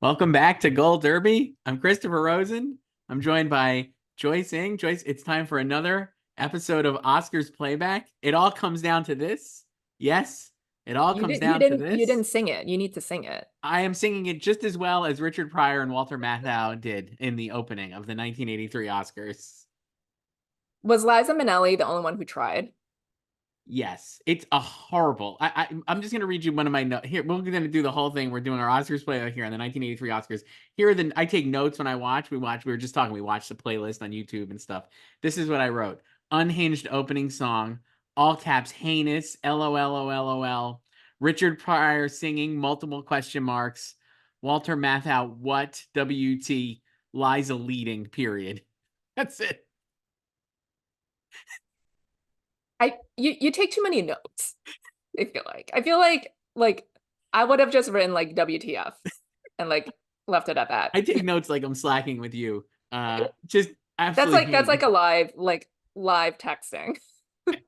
Welcome back to Gold Derby. I'm Christopher Rosen. I'm joined by Joyce Ng. Joyce, it's time for another episode of Oscars Playback. It all comes down to this. Yes, it all You comes didn't you down to didn't you this. didn't sing it. You need to sing it. I am singing it just as well as Richard Pryor and Walter Matthau did in the opening of the 1983 Oscars. Was Liza Minnelli the only one who tried? Yes, it's a horrible. I'm just gonna read you one of my notes here. We're gonna do the whole thing. We're doing our Oscars play here on the 1983 Oscars. Here are the. I take notes when I watch. We watch. We were just talking. We watched the playlist on YouTube and stuff. This is what I wrote: unhinged opening song, all caps, heinous, LOL. Richard Pryor singing, multiple question marks. Walter Matthau, what? WT. Liza leading. Period. That's it. You take too many notes. I feel like I would have just written like WTF and like left it at that. I take notes like I'm slacking with you. Just That's absolutely like that's like hate. a live texting. I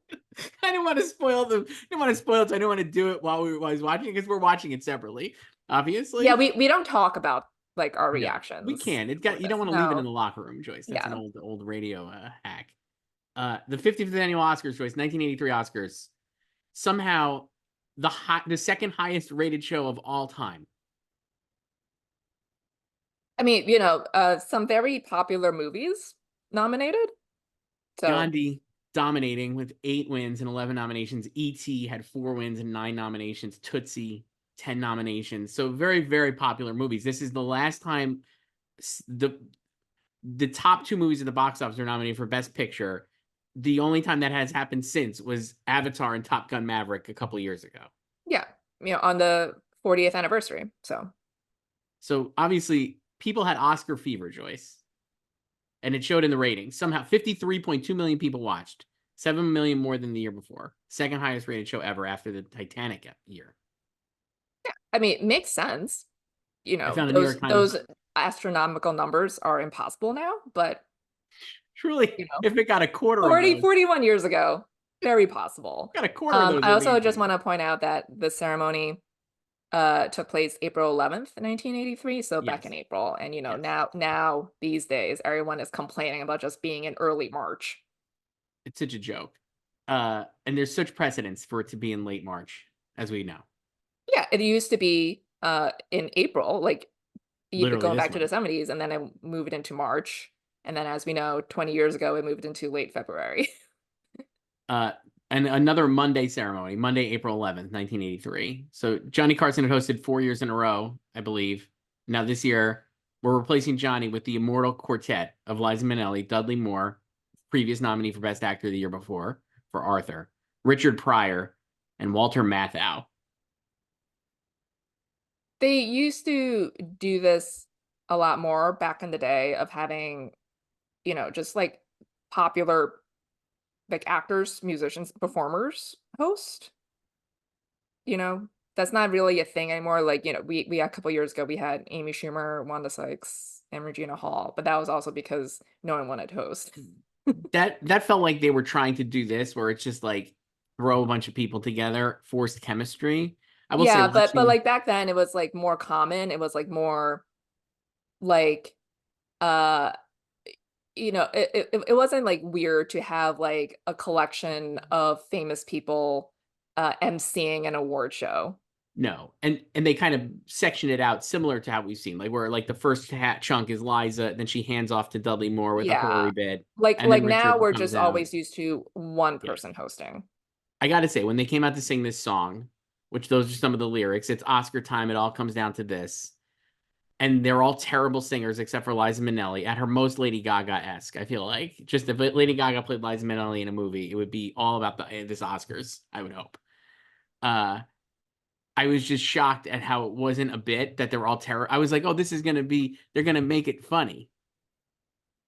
didn't want to spoil them. I didn't want to spoil it. So I didn't want to do it while I was watching it because we're watching it separately, Yeah, obviously. we don't talk about like our No, we reactions can. It for got you this. don't want to leave it in No. the locker room, Joyce. That's an Yeah. old radio hack. The 55th annual Oscars, Joyce, 1983 Oscars. Somehow the second highest rated show of all time. I mean, some very popular movies nominated. So, Gandhi dominating with 8 wins and 11 nominations. E.T. had 4 wins and 9 nominations. Tootsie, 10 nominations. So very, very popular movies. This is the last time the the top two movies at the box office are nominated for Best Picture. The only time that has happened since was Avatar and Top Gun Maverick a couple of years ago. yeah, on the 40th anniversary. So, So obviously, people had Oscar fever, Joyce, and it showed in the ratings. Somehow, 53.2 million people watched, 7 million more than the year before. Second highest rated show ever after the Titanic year. I mean, it makes sense. I found a New Those York those Times. astronomical numbers are impossible now, but Truly, if it got a quarter of 40, those, 41 years ago, very possible. got a quarter of those, I it'd be also just want incredible. to point out that the ceremony took place April 11th, 1983, so back in Yes, April. And yes. now these days everyone is complaining about just being in early March. It's such a joke. And there's such precedence for it to be in late March, as we know. Yeah, it used to be in April, like Literally going this back to the month. 70s, and then it moved into March. And then as we know, 20 years ago, it moved into late February. Uh, and another Monday ceremony, Monday, April 11th, 1983. So Johnny Carson had hosted 4 years in a row, I believe. Now this year, we're replacing Johnny with the immortal quartet of Liza Minnelli, Dudley Moore, previous nominee for Best Actor the year before for Arthur, Richard Pryor, and Walter Matthau. They used to do this a lot more back in the day of having, just like popular like actors, musicians, performers host. You know, that's not really a thing anymore. Like, we a couple years ago we had Amy Schumer, Wanda Sykes, and Regina Hall, but that was also because no one wanted to host. That felt like they were trying to do this, where it's just like throw a bunch of people together, forced chemistry. I will say Yeah, but watching. like back then it was like more common. It was like more like uh it wasn't like weird to have like a collection of famous people emceeing an award show. No, and they kind of section it out similar to how we've seen, like where like the first hat chunk is Liza, then she hands off to Dudley Moore with a Yeah. hoary bid, Like and then like now Richard we're comes just out. always used to one Yeah, person hosting. I got to say, when they came out to sing this song, which those are some of the lyrics, it's Oscar time. It all comes down to this, and they're all terrible singers except for Liza Minnelli at her most Lady Gaga-esque. I feel like just if Lady Gaga played Liza Minnelli in a movie, it would be all about this Oscars. I would hope. Uh, I was just shocked at how it wasn't a bit that they were all terror. I was like, oh, this is gonna be they're gonna make it funny.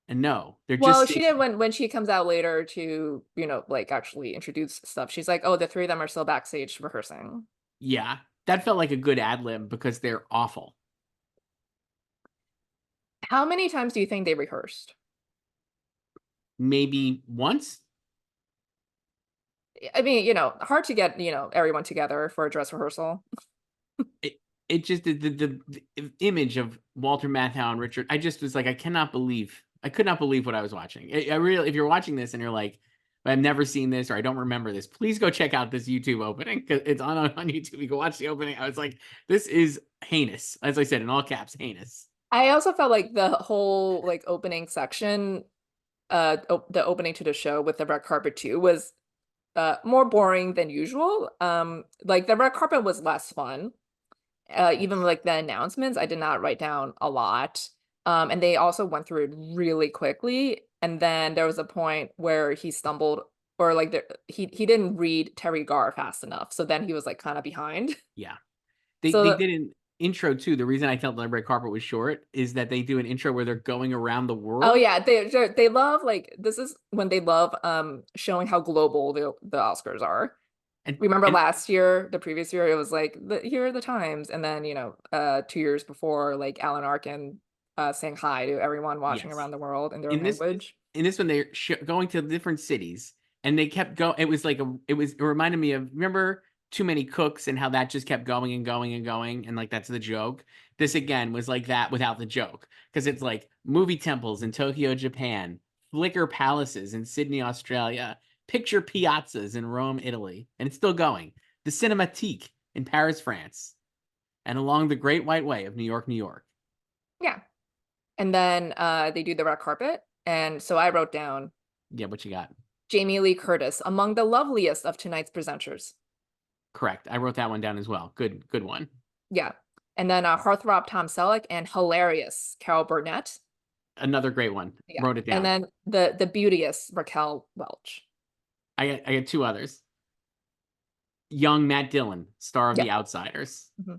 And no, they're Well, just she did when she comes out later to, like actually introduce stuff. She's like, "Oh, the three of them are still backstage rehearsing." yeah. That felt like a good ad lib because they're awful. How many times do you think they rehearsed? Maybe once. I mean, hard to get, everyone together for a dress rehearsal. It it just the image of Walter Matthau and Richard. I just was like, I could not believe what I was watching. I really, if you're watching this and you're like, I've never seen this or I don't remember this, please go check out this YouTube opening because it's on YouTube. You can watch the opening. I was like, this is heinous. As I said, in all caps, heinous. I also felt like the whole like opening section, the opening to the show with the red carpet too was more boring than usual. Like the red carpet was less fun. Even like the announcements, I did not write down a lot. And they also went through it really quickly. And then there was a point where he stumbled or like he didn't read Terry Garr fast enough. So then he was like kind of behind. Yeah. They So did an intro too. The reason I felt the red carpet was short is that they do an intro where they're going around the oh world. yeah, they love like this is when they love showing how global the Oscars are. And, Remember and last year, the previous year, it was like here are the times, and then 2 years before, like Alan Arkin saying hi to everyone watching yes, around the world in their own in this language. in this one they're going to different cities and they kept going. It was like it reminded me of, remember Too Many Cooks and how that just kept going and going and going, and like that's the joke. This again was like that without the joke, because it's like movie temples in Tokyo, Japan, flicker palaces in Sydney, Australia, picture piazzas in Rome, Italy, and it's still going. The Cinematique in Paris, France, and along the Great White Way of New York, New York. Yeah, and then they do the red carpet, and so I wrote down Yeah, what you got? Jamie Lee Curtis among the loveliest of tonight's presenters. Correct. I wrote that one down as well. Good one. Yeah, and then heartthrob Tom Selleck and hilarious Carol Burnett. Another great one. Yeah, Wrote it and down. then the beauteous Raquel Welch. I got two others. Young Matt Dillon, star of Yeah. The Outsiders, Mhm.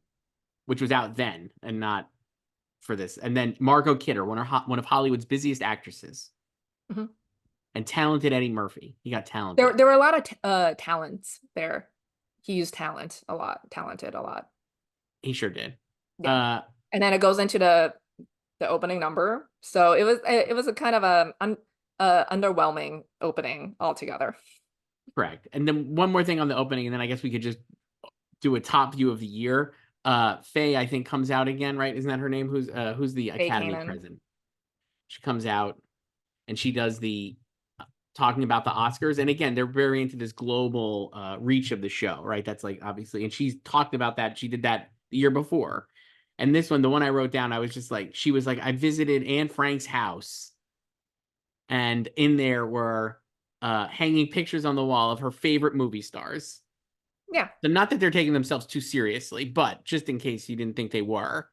which was out then and not for this. And then Margot Kidder, one of Hollywood's busiest actresses, Mhm. and talented Eddie Murphy. He got There talented. there were a lot of talents there. He used talented a lot. He sure did. Yeah. And then it goes into the opening number. So it was a kind of a underwhelming opening altogether. Correct. And then one more thing on the opening, and then I guess we could just do a top view of the year. Faye, I think, comes out again, right? Isn't that her name? Who's the Faye Academy Kanan. president? She comes out and she does the talking about the Oscars. And again, they're very into this global reach of the show, right? That's like obviously, and she's talked about that. She did that the year before. And this one, the one I wrote down, I was just like, she was like, I visited Anne Frank's house, and in there were hanging pictures on the wall of her favorite movie stars. Yeah. So not that they're taking themselves too seriously, but just in case you didn't think they were.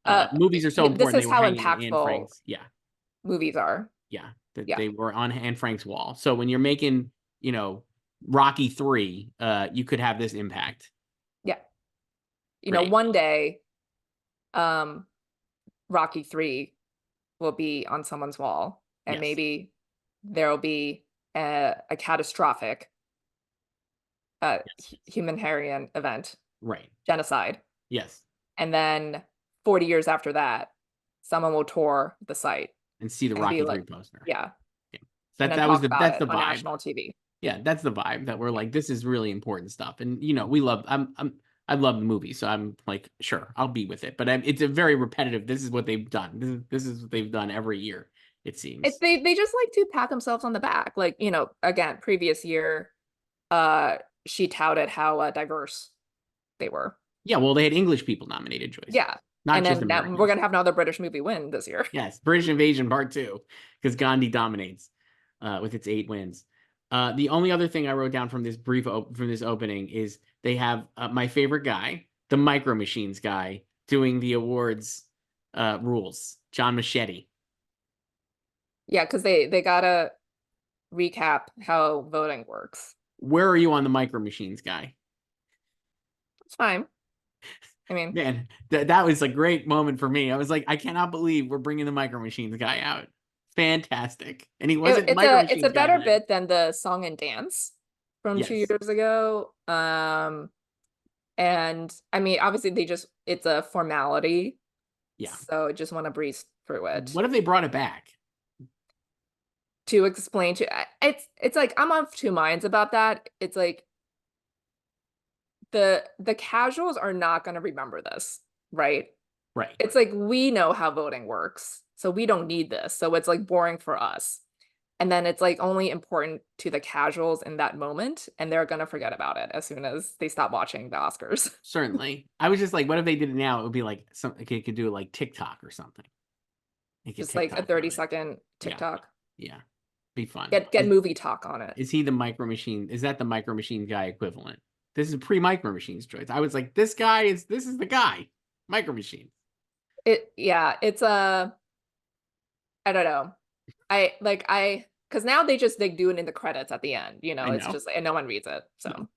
Uh Movies are so this important. They is were how hanging in Anne impactful Frank's. Yeah. movies are. Yeah. That Yeah. they were on Anne Frank's wall. So when you're making, Rocky 3, you could have this impact. Yeah. Great. One day um Rocky 3 will be on someone's wall and Yes. maybe there'll be a catastrophic Yes. humanitarian event, Right. genocide. Yes. And then 40 years after that, someone will tour the site And see the and be Rocky 3 like, poster. yeah, Yeah. and then That was talk about that's it the on vibe. national TV. Yeah, that's the vibe that we're Yeah. like, this is really important stuff. And we love I love the movie, so I'm like, sure, I'll be with it. But it's a very repetitive. This is what they've done. This is what they've done every year, it seems. They just like to pat themselves on the back. Like, again, previous year, she touted how diverse they were. Yeah, well, they had English people nominated, Joyce, Yeah. not And just then we're Americans. gonna have another British movie win this year. Yes, British Invasion Part 2, because Gandhi dominates with its 8 wins. The only other thing I wrote down from this from this opening is they have my favorite guy, the Micro Machines guy, doing the awards rules, John Machete. Yeah, because they gotta recap how voting works. Where are you on the Micro Machines guy? It's fine. I mean, Man, that was a great moment for me. I was like, I cannot believe we're bringing the Micro Machines guy out. Fantastic. And he wasn't Micro it's a Machines guy better then. bit than the song and dance from 2 Yes. years ago. And I mean, obviously it's a formality, Yeah. so just want to breeze through it What if they brought it back? to explain it's like I'm of two minds about that. It's like the casuals are not going to remember this. right? Right. It's like we know how voting works, so we don't need this. So it's like boring for us. And then it's like only important to the casuals in that moment, and they're gonna forget about it as soon as they stop watching the Oscars. Certainly. I was just like, what if they did it now? It would be like something they could do like TikTok or something. They could Just like a TikTok on it. 30-second Yeah. TikTok. Yeah. Be fun. Get movie talk on it. Is he the Micro Machine? Is that the Micro Machine guy equivalent? This is pre-Micro Machines choice. I was like, this is the guy. Micro Machine. Yeah, it's a I don't know. I because now they just like do it in the credits at the end, I it's know. just and no one reads it. No. So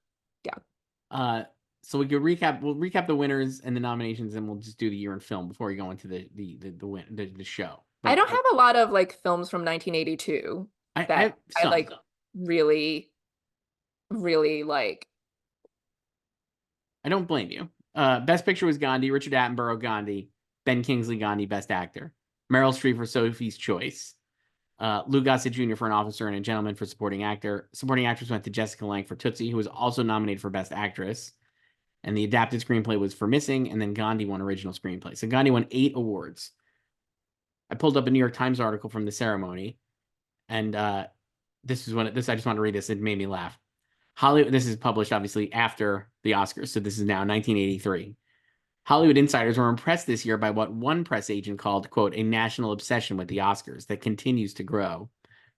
yeah. So we could recap. We'll recap the winners and the nominations, and we'll just do the year in film before we go into the show. I But don't have a lot of like films from 1982 I that have I some. like really, really like. I don't blame you. Best Picture was Gandhi. Richard Attenborough, Gandhi. Ben Kingsley, Gandhi, Best Actor. Meryl Streep for Sophie's Choice. Lou Gossett Jr. for An Officer and a Gentleman for Supporting Actor. Supporting Actress went to Jessica Lange for Tootsie, who was also nominated for Best Actress. And the adapted screenplay was for Missing, and then Gandhi won Original Screenplay. So Gandhi won 8 awards. I pulled up a New York Times article from the ceremony, and this is when this. I just want to read this. It made me laugh. Hollywood. This is published obviously after the Oscars, so this is now 1983. Hollywood insiders were impressed this year by what one press agent called, quote, a national obsession with the Oscars that continues to grow.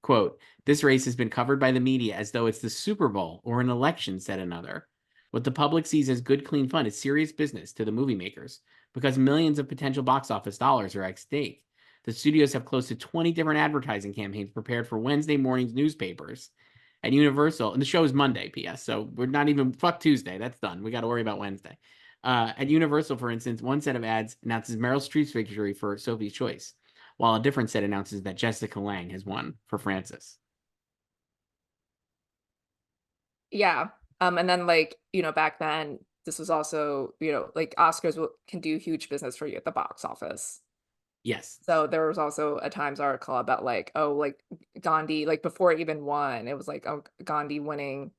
Quote, this race has been covered by the media as though it's the Super Bowl or an election, said another. What the public sees as good, clean fun is serious business to the movie makers because millions of potential box office dollars are at stake. The studios have close to 20 different advertising campaigns prepared for Wednesday morning's newspapers. At Universal, and the show is Monday, P.S., so we're not even, fuck Tuesday, that's done. We got to worry about Wednesday. At Universal, for instance, one set of ads announces Meryl Streep's victory for Sophie's Choice, while a different set announces that Jessica Lange has won for Frances. Yeah. And then like, back then this was also, like Oscars can do huge business for you at the box office. Yes. So there was also a Times article about like, oh, like Gandhi, like before it even won, it was like, oh, Gandhi winning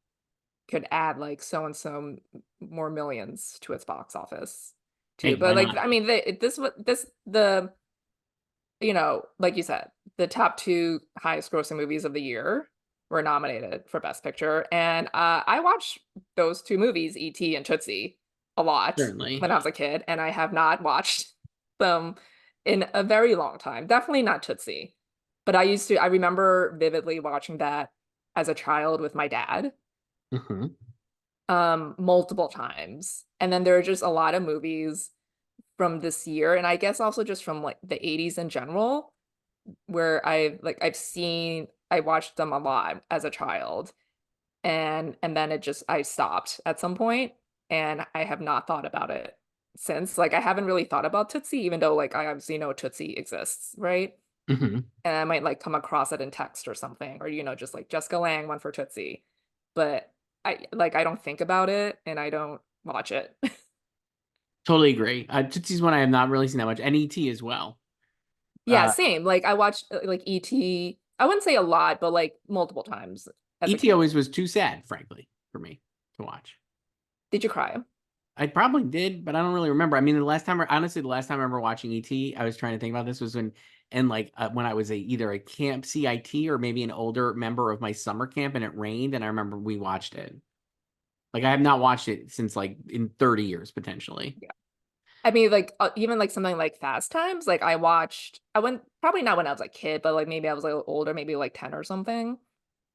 could add like so and so more millions to its box office too. Hey, But why like, not? I mean, like you said, the top two highest grossing movies of the year were nominated for Best Picture. And I watched those two movies, E.T. and Tootsie, a lot Certainly. when I was a kid, and I have not watched them in a very long time. Definitely not Tootsie. But I remember vividly watching that as a child with my dad, Mhm. multiple times. And then there are just a lot of movies from this year, and I guess also just from like the 80s in general, where I watched them a lot as a child, and then I stopped at some point, and I have not thought about it since. Like I haven't really thought about Tootsie, even though like I obviously know Tootsie exists, right? Mhm. And I might like come across it in text or something, or just like Jessica Lange one for Tootsie. But I don't think about it and I don't watch it. Totally agree. Tootsie's one I have not really seen that much, and E.T. as well. Yeah, Uh, same. Like I watched like E.T. I wouldn't say a lot, but like multiple times as a E.T. kid. always was too sad, frankly, for me to watch. Did you cry? I probably did, but I don't really remember. I mean, honestly, the last time I remember watching ET, I was trying to think about this was when I was either a camp CIT or maybe an older member of my summer camp, and it rained, and I remember we watched it. Like I have not watched it since like in 30 years potentially. Yeah. I mean, like even like something like Fast Times, like I went probably not when I was a kid, but like maybe I was like older, maybe like 10 or something.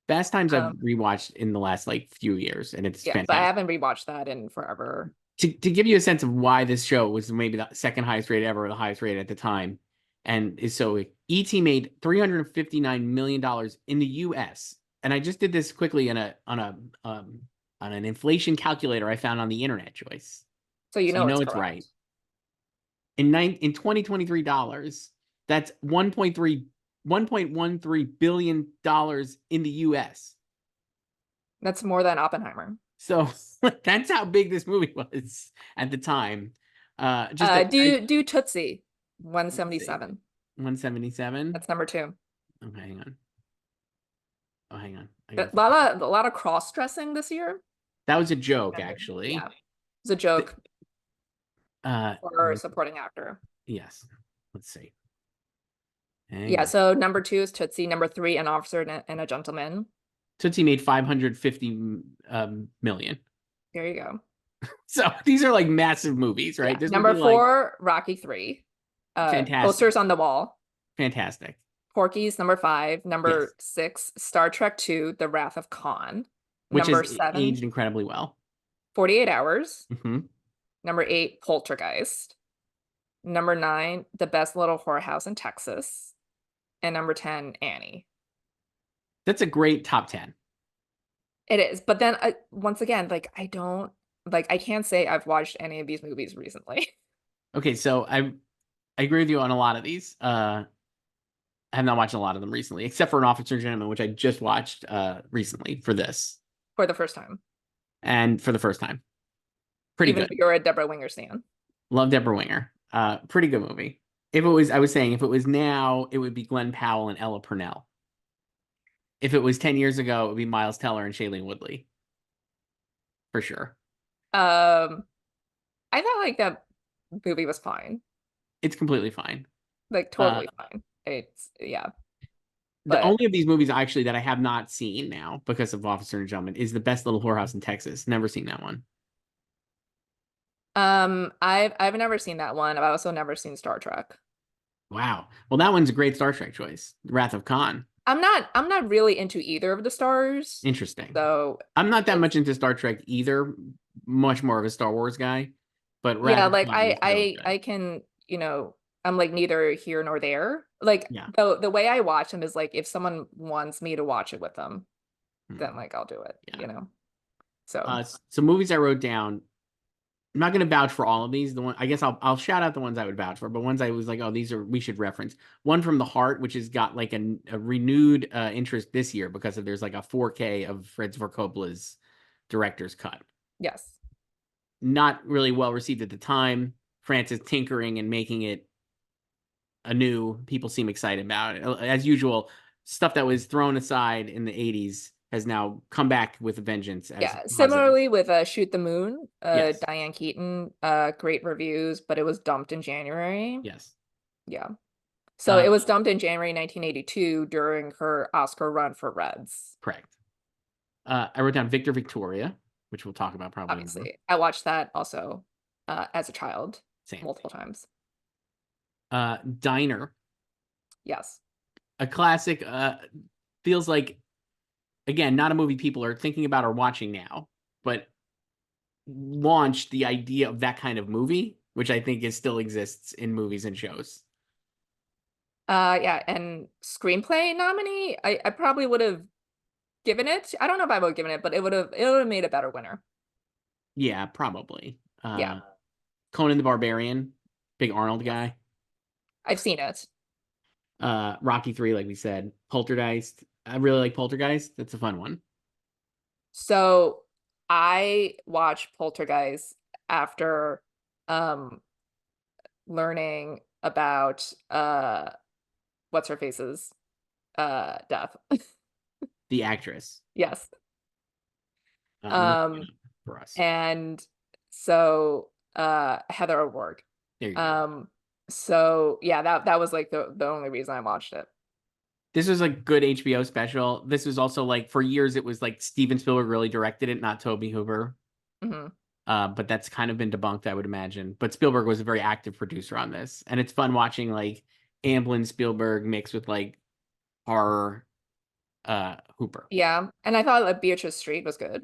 Fast Times I've Um, rewatched in the last like few years, and it's yeah, but I fantastic. haven't rewatched that in forever. To give you a sense of why this show was maybe the second highest rated ever, or the highest rated at the time, and is so ET made $359 million in the US. And I just did this quickly on an inflation calculator I found on the internet, Joyce. So you So you know know it's it's right. correct. In 2023 dollars, that's 1.13 billion dollars in the US. That's more than Oppenheimer. So that's how big this movie was at the time. Just a Do Tootsie, let's see, 177. 177. That's number two. Okay, hang on. Oh, hang on. I A gotta find. lot of cross-dressing this year. That was a joke, Yeah, actually. it's a joke. for supporting actor. Yes. Let's see. Hang Yeah, on. so number 2 is Tootsie, number 3, An Officer and a Gentleman. Tootsie made 550 million. There you go. So these are like massive movies, right? Yeah, This would number be like 4, Rocky 3. fantastic. Posters on the Wall. Fantastic. Porky's number 5. Yes. Number 6, Star Trek 2, The Wrath of Khan. Which has Number 7, aged incredibly well. 48 Hours. Hmm. Number 8, Poltergeist. Number 9, The Best Little Whorehouse in Texas. And number 10, Annie. That's a great top 10. It is. But then once again, like I can't say I've watched any of these movies recently. Okay, so I agree with you on a lot of these. I have not watched a lot of them recently, except for An Officer and Gentleman, which I just watched recently for this. For the first time. And for the first time. Pretty Even good. though you're a Deborah Winger stan. Love Deborah Winger. Pretty good movie. If it was, I was saying, if it was now, it would be Glenn Powell and Ella Purnell. If it was 10 years ago, it would be Miles Teller and Shailene Woodley. For sure. I thought like that movie was fine. It's completely fine. Like totally fine. It's yeah. The But only of these movies actually that I have not seen now because of Officer and Gentleman is The Best Little Whorehouse in Texas. Never seen that one. I've never seen that one. I've also never seen Star Trek. Wow. Well, that one's a great Star Trek choice. Wrath of Khan. I'm not really into either of the stars. Interesting. So I'm not that much into Star Trek either. Much more of a Star Wars guy. But Wrath yeah, of like Khan is really I good. can, I'm like neither here nor there. Like Yeah. the way I watch them is like if someone wants me to watch it with them, Hmm. then like I'll do it, Yeah. So So movies I wrote down. I'm not going to vouch for all of these. The one I guess I'll shout out the ones I would vouch for, but ones I was like, oh, these are we should reference. One from the Heart, which has got like a renewed interest this year because of there's like a 4K of Francis Ford Coppola's director's cut. yes. Not really well received at the time. Francis tinkering and making it anew. People seem excited about it. As usual, stuff that was thrown aside in the 80s has now come back with a vengeance as Yeah, positive. similarly with Shoot the Moon, Yes. Diane Keaton, great reviews, but it was dumped in January. Yes. Yeah. So Uh, it was dumped in January 1982 during her Oscar run for Reds. correct. I wrote down Victor Victoria, which we'll talk about probably more. Obviously. I watched that also as a child Same. multiple times. Diner, Yes. a classic. Feels like, again, not a movie people are thinking about or watching now, but launched the idea of that kind of movie, which I think still exists in movies and shows. Yeah, and screenplay nominee, I probably would have given it. I don't know if I would have given it, but it would have made a better winner. Yeah, probably. Yeah. Conan the Barbarian, big Arnold guy. I've seen it. Rocky 3, like we said. Poltergeist. I really like Poltergeist. That's a fun one. So I watched Poltergeist after learning about what's her face's death. The actress. Yes. I'm looking it up for us. And so Heather O'Rourke. There you go. So yeah, that was like the only reason I watched it. This was a good HBO special. This was also like for years it was like Steven Spielberg really directed it, not Tobe Hooper. Hmm. But that's kind of been debunked, I would imagine. But Spielberg was a very active producer on this, and it's fun watching like Amblin Spielberg mixed with like horror Hooper. Yeah, and I thought like Beatrice Street was good.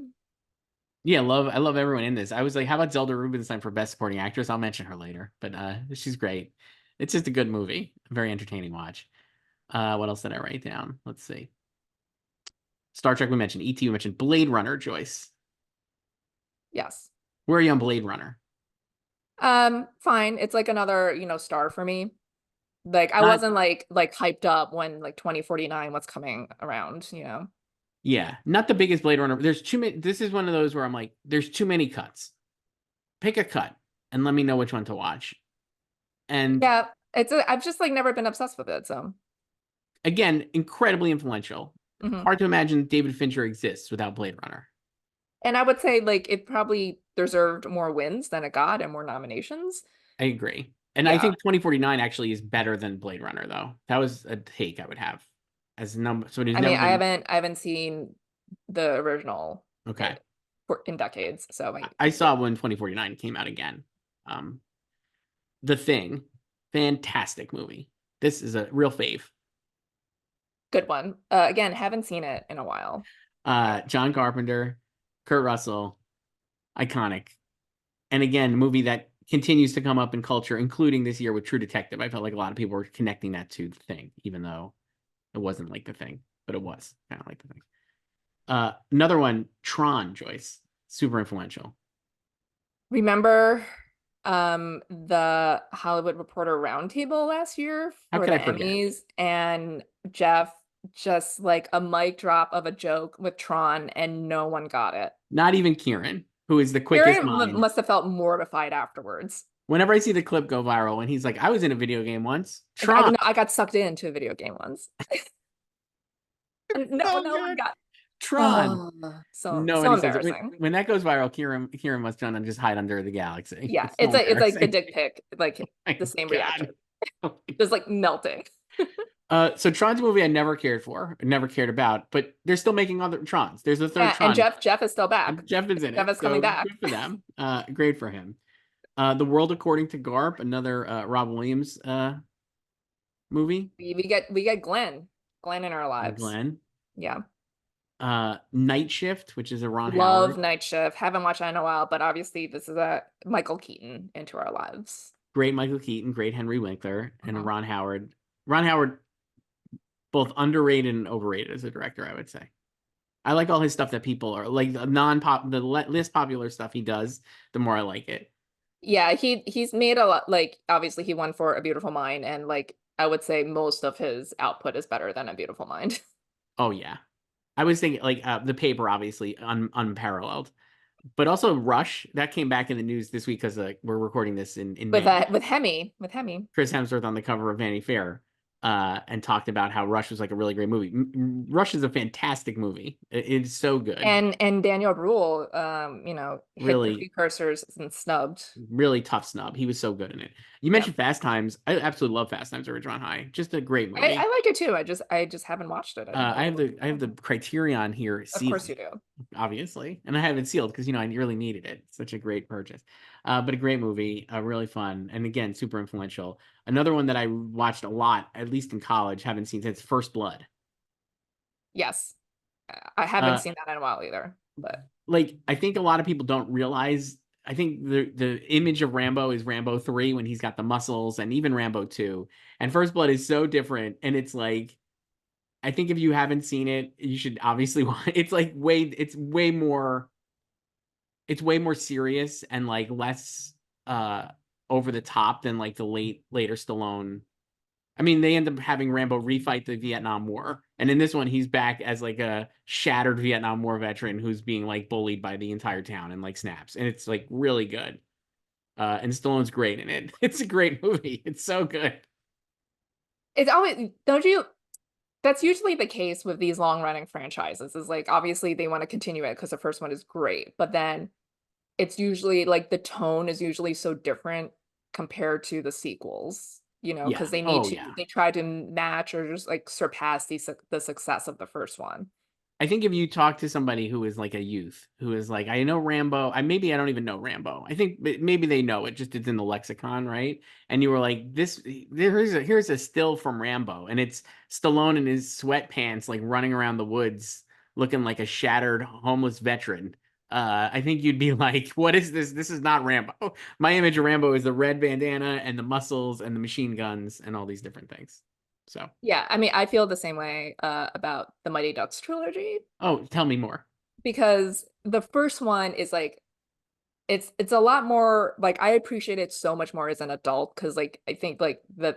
Yeah, I love everyone in this. I was like, how about Zelda Rubinstein for Best Supporting Actress? I'll mention her later, but she's great. It's just a good movie, a very entertaining watch. What else did I write down? Let's see. Star Trek we mentioned, E.T. we mentioned, Blade Runner, Joyce. Yes. Where are you on Blade Runner? Fine. It's like another, star for me. Like I Not, wasn't like hyped up when like 2049 was coming around, yeah, not the biggest Blade Runner. There's too many. This is one of those where I'm like, there's too many cuts. Pick a cut and let me know which one to watch. And Yeah, I've just like never been obsessed with it, so. again, incredibly influential. Mhm. Hard to imagine David Fincher exists without Blade Runner. And I would say like it probably deserved more wins than it got and more nominations. I agree. And I Yeah. think 2049 actually is better than Blade Runner, though. That was a take I would have as number. So it has I mean, never been. I haven't seen the original Okay. in decades, so I saw when 2049 came out again. Um, The Thing, fantastic movie. This is a real fave. good one. Again, haven't seen it in a while. John Carpenter, Kurt Russell, iconic. And again, a movie that continues to come up in culture, including this year with True Detective. I felt like a lot of people were connecting that to The Thing, even though it wasn't like The Thing, but it was kind of like The Thing. Another one, Tron, Joyce, super influential. Remember the Hollywood Reporter Roundtable last year How for could the I forget? Emmys, and Jeff just like a mic drop of a joke with Tron and no one got it. Not even Kieran, who is the quickest Kieran mind. must have felt mortified afterwards. Whenever I see the clip go viral and he's like, I was in a video game once. I Tron. no, I got sucked into a video game once. And So no one good. got. Tron. Oh, so Nobody says it. embarrassing. When that goes viral, Kieran must run and just hide under the galaxy. Yeah, It's so it's like the embarrassing. dick pic, like My the same God. reaction, just like melting. So Tron's a movie I never cared for, never cared about, but they're still making other Trons. There's a third Yeah, and Tron. Jeff is still back. Jeff is in Jeff it, is coming so back. good for them. Great for him. The World According to Garp, another Rob Williams movie. We get Glenn in our And lives. Glenn. Yeah. Night Shift, which is a Ron Love Howard. Night Shift. Haven't watched that in a while, but obviously this is a Michael Keaton into our lives. Great Michael Keaton, great Henry Winkler, and Mhm. Ron Howard. Ron Howard, both underrated and overrated as a director, I would say. I like all his stuff that people are like the non-pop, the less popular stuff he does, the more I like it. Yeah, he's made a lot, like obviously he won for A Beautiful Mind, and like I would say most of his output is better than A Beautiful Mind. Oh yeah, I was thinking like The Paper, obviously unparalleled, but also Rush that came back in the news this week because we're recording this in May. With Hemi. Chris Hemsworth on the cover of Vanity Fair, and talked about how Rush was like a really great movie. Rush is a fantastic movie. It's so good. And Daniel Bruhl, hit the Really, precursors and snubbed. really tough snub. He was so good in it. You Yeah. mentioned Fast Times. I absolutely love Fast Times at Ridgemont High. Just a great I movie. like it too. I just haven't watched it. I didn't know I you have were. the Criterion here Of course sealed, you do. obviously, and I have it sealed because I really needed it. It's such a great purchase, but a great movie, really fun, and again super influential. Another one that I watched a lot, at least in college, haven't seen since First Blood. Yes. I haven't Uh, seen that in a while either, but like I think a lot of people don't realize. I think the image of Rambo is Rambo 3 when he's got the muscles, and even Rambo 2. And First Blood is so different, and it's like I think if you haven't seen it, you should obviously watch. It's way more serious and like less uh over the top than like the later Stallone. I mean, they end up having Rambo refight the Vietnam War. And in this one, he's back as like a shattered Vietnam War veteran who's being like bullied by the entire town and like snaps. And it's like really good. And Stallone's great in it. It's a great movie. It's so good. it's always, don't you? That's usually the case with these long running franchises, is like obviously they want to continue it because the first one is great, but then it's usually like the tone is usually so different compared to the sequels, Yeah. because Oh yeah. they try to match or just like surpass the success of the first one. I think if you talk to somebody who is like a youth, who is like, I know Rambo, maybe I don't even know Rambo. I think maybe they know it, just it's in the lexicon, right? And you were like, here's a still from Rambo, and it's Stallone in his sweatpants, like running around the woods, looking like a shattered homeless veteran. I think you'd be like, what is this? This is not Rambo. My image of Rambo is the red bandana and the muscles and the machine guns and all these different things. So, Yeah, I mean, I feel the same way about the Mighty Ducks trilogy, oh, tell me more. because the first one is like it's a lot more like I appreciate it so much more as an adult because like I think like the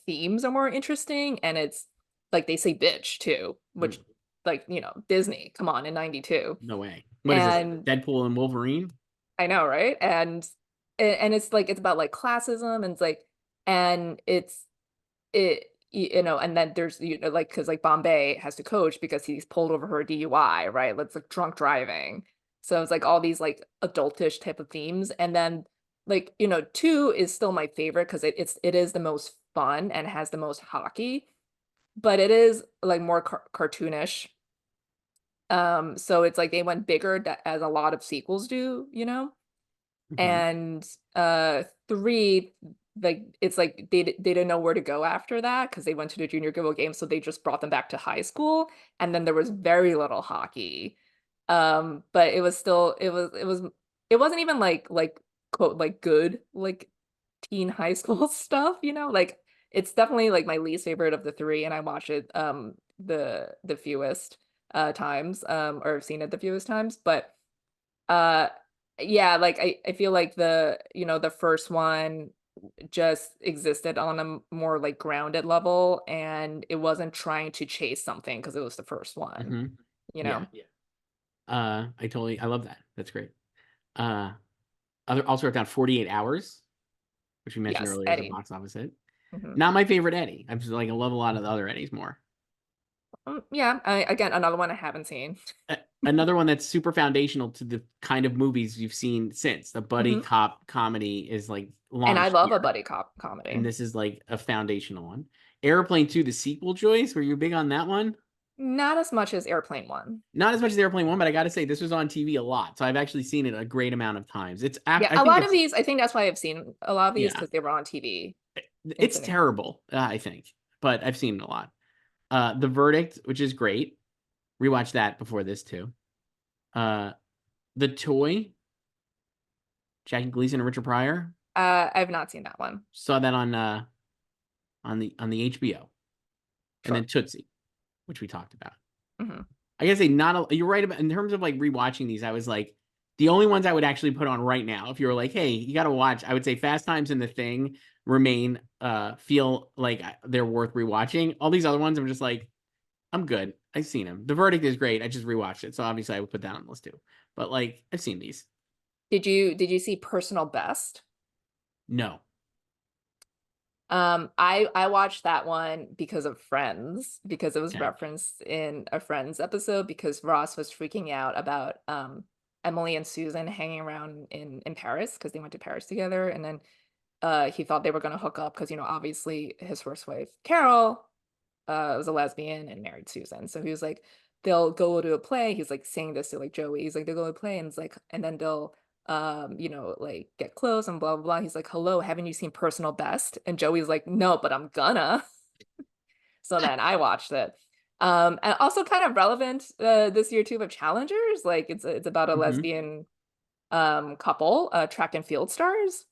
themes are more interesting, and it's like they say bitch too, which Hmm. like Disney, come on, in 92. No way. What is this? And Deadpool and Wolverine? I know, right? And it's like it's about like classism, and it's like and it's it and then there's like because like Bombay has to coach because he's pulled over for a DUI, right? That's like drunk driving. So it's like all these like adultish type of themes. And then like, you know, two is still my favorite because it is the most fun and has the most hockey, but it is like more cartoonish. So it's like they went bigger as a lot of sequels do, you know? Hmm. And three, like it's like they didn't know where to go after that because they went to the junior Go game, so they just brought them back to high school, and then there was very little hockey. But it was still it wasn't even like quote like good like teen high school stuff, you know? Like it's definitely like my least favorite of the three, and I watch it the fewest times or have seen it the fewest times, but uh yeah, like I feel like the you know the first one just existed on a more like grounded level, and it wasn't trying to chase something because it was the first one, Hmm. you Yeah. know. I love that. That's great. Uh, also wrote down 48 Hours, which we mentioned Yes, earlier as a Eddie. box office hit. Hmm. Not my favorite Eddie. I'm just like, I love a lot of the other Eddies more. Yeah, again, another one I haven't seen. Another one that's super foundational to the kind of movies you've seen since. The buddy Hmm. cop comedy is like And I launched love a here, buddy cop and comedy. this is like a foundational one. Airplane 2, the sequel, Joyce, were you big on that one? Not as much as Airplane One. Not as much as Airplane 1, but I got to say, this was on TV a lot. So I've actually seen it a great amount of times. Yeah, I a think lot of it's, these, I think that's why I've seen a lot of these yeah, because they were on TV in it's cinema. terrible, I think, but I've seen it a lot. The Verdict, which is great. Rewatched that before this too. Uh, The Toy, Jackie Gleason and Richard Pryor. I've not seen that one. Saw that on the HBO, and then Sure. Tootsie, which we talked about. Hmm. I gotta say, not a, you're right about in terms of like rewatching these. I was like, the only ones I would actually put on right now, if you were like, hey, you got to watch, I would say Fast Times and The Thing remain feel like they're worth rewatching. All these other ones, I'm just like, I'm good. I've seen them. The Verdict is great. I just rewatched it, so obviously I would put that on the list too. But like, I've seen these. Did you see Personal Best? No. I watched that one because of Friends, because it was Okay. referenced in a Friends episode because Ross was freaking out about Emily and Susan hanging around in Paris because they went to Paris together, and then he thought they were gonna hook up because you know obviously his first wife Carol was a lesbian and married Susan, so he was like they'll go to a play. He's like saying this to like Joey. He's like they'll go to a play and it's like and then they'll you know, like get close and blah blah blah. He's like, hello, haven't you seen Personal Best? And Joey's like, no, but I'm gonna. So then I watched it. And also kind of relevant this year too of Challengers. Like it's about a Hmm. lesbian couple, track and field stars,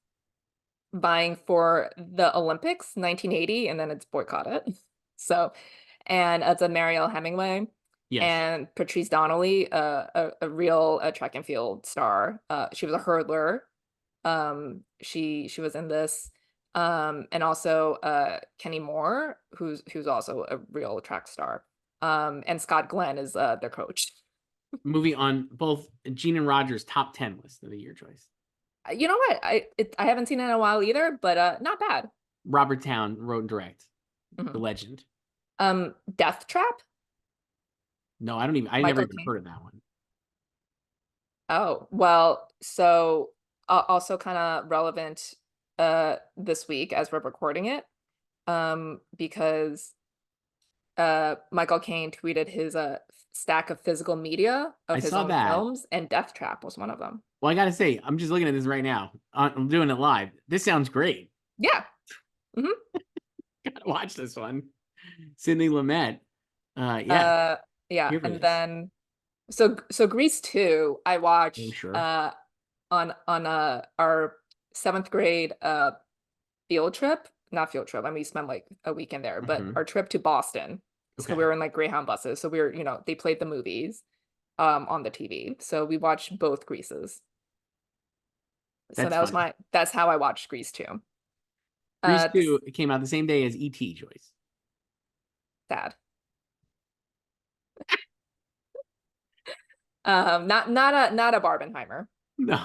vying for the Olympics 1980, and then it's boycotted. So, and it's a Mariel Hemingway Yes. and Patrice Donnelly, a real track and field star. She was a hurdler. She was in this. And also Kenny Moore, who's also a real track star. And Scott Glenn is their coach. Movie on both Gene and Rogers' top 10 list of the year, Joyce. You know what? I haven't seen it in a while either, but not bad. Robert Town wrote and direct. The Mhm. legend. Death Trap, No, I don't even. I never Michael even Caine. heard of that one. Oh, well, so also kind of relevant this week as we're recording it because Michael Caine tweeted his stack of physical media I of his saw own that. films, and Death Trap was one of them. Well, I gotta say, I'm just looking at this right now. I'm doing it live. This sounds great. Yeah. Hmm. Gotta watch this one. Sidney Lumet. Yeah, Uh yeah, here for and this. then so Grease 2 I Oh, watched sure. on our seventh grade field trip, not field trip. I mean, we spent like a weekend there, but Hmm. our trip to Boston. So we Okay. were in like Greyhound buses. So we were, you know, they played the movies on the TV. So we watched both Greases. So That's funny. that's how I watched Grease too. Grease 2 It's it came out the same day as E.T. Joyce. sad. Not a Barbenheimer. No,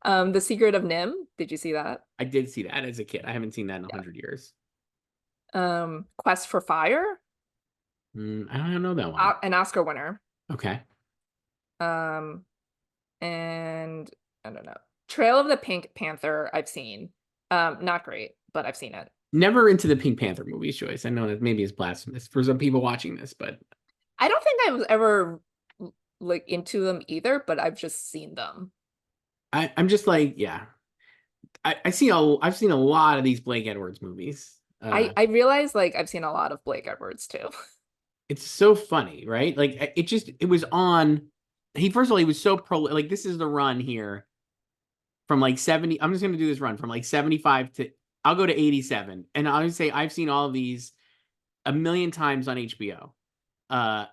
The Secret of Nim. Did you see that? I did see that as a kid. I haven't seen that in Yeah. 100 years. Quest for Fire, I don't know that one. an Oscar winner. Okay. Um, and I don't know. Trail of the Pink Panther, I've seen. Not great, but I've seen it. Never into the Pink Panther movies, Joyce. I know that maybe is blasphemous for some people watching this, but I don't think I was ever like into them either, but I've just seen them. I'm just like, yeah. I've seen a lot of these Blake Edwards movies. I realize like I've seen a lot of Blake Edwards too. It's so funny, right? Like it was on. He first of all, he was so pro. Like this is the run here from like 70. I'm just gonna do this run from like 75 to I'll go to 87, and I'll say I've seen all of these a million times on HBO. Uh,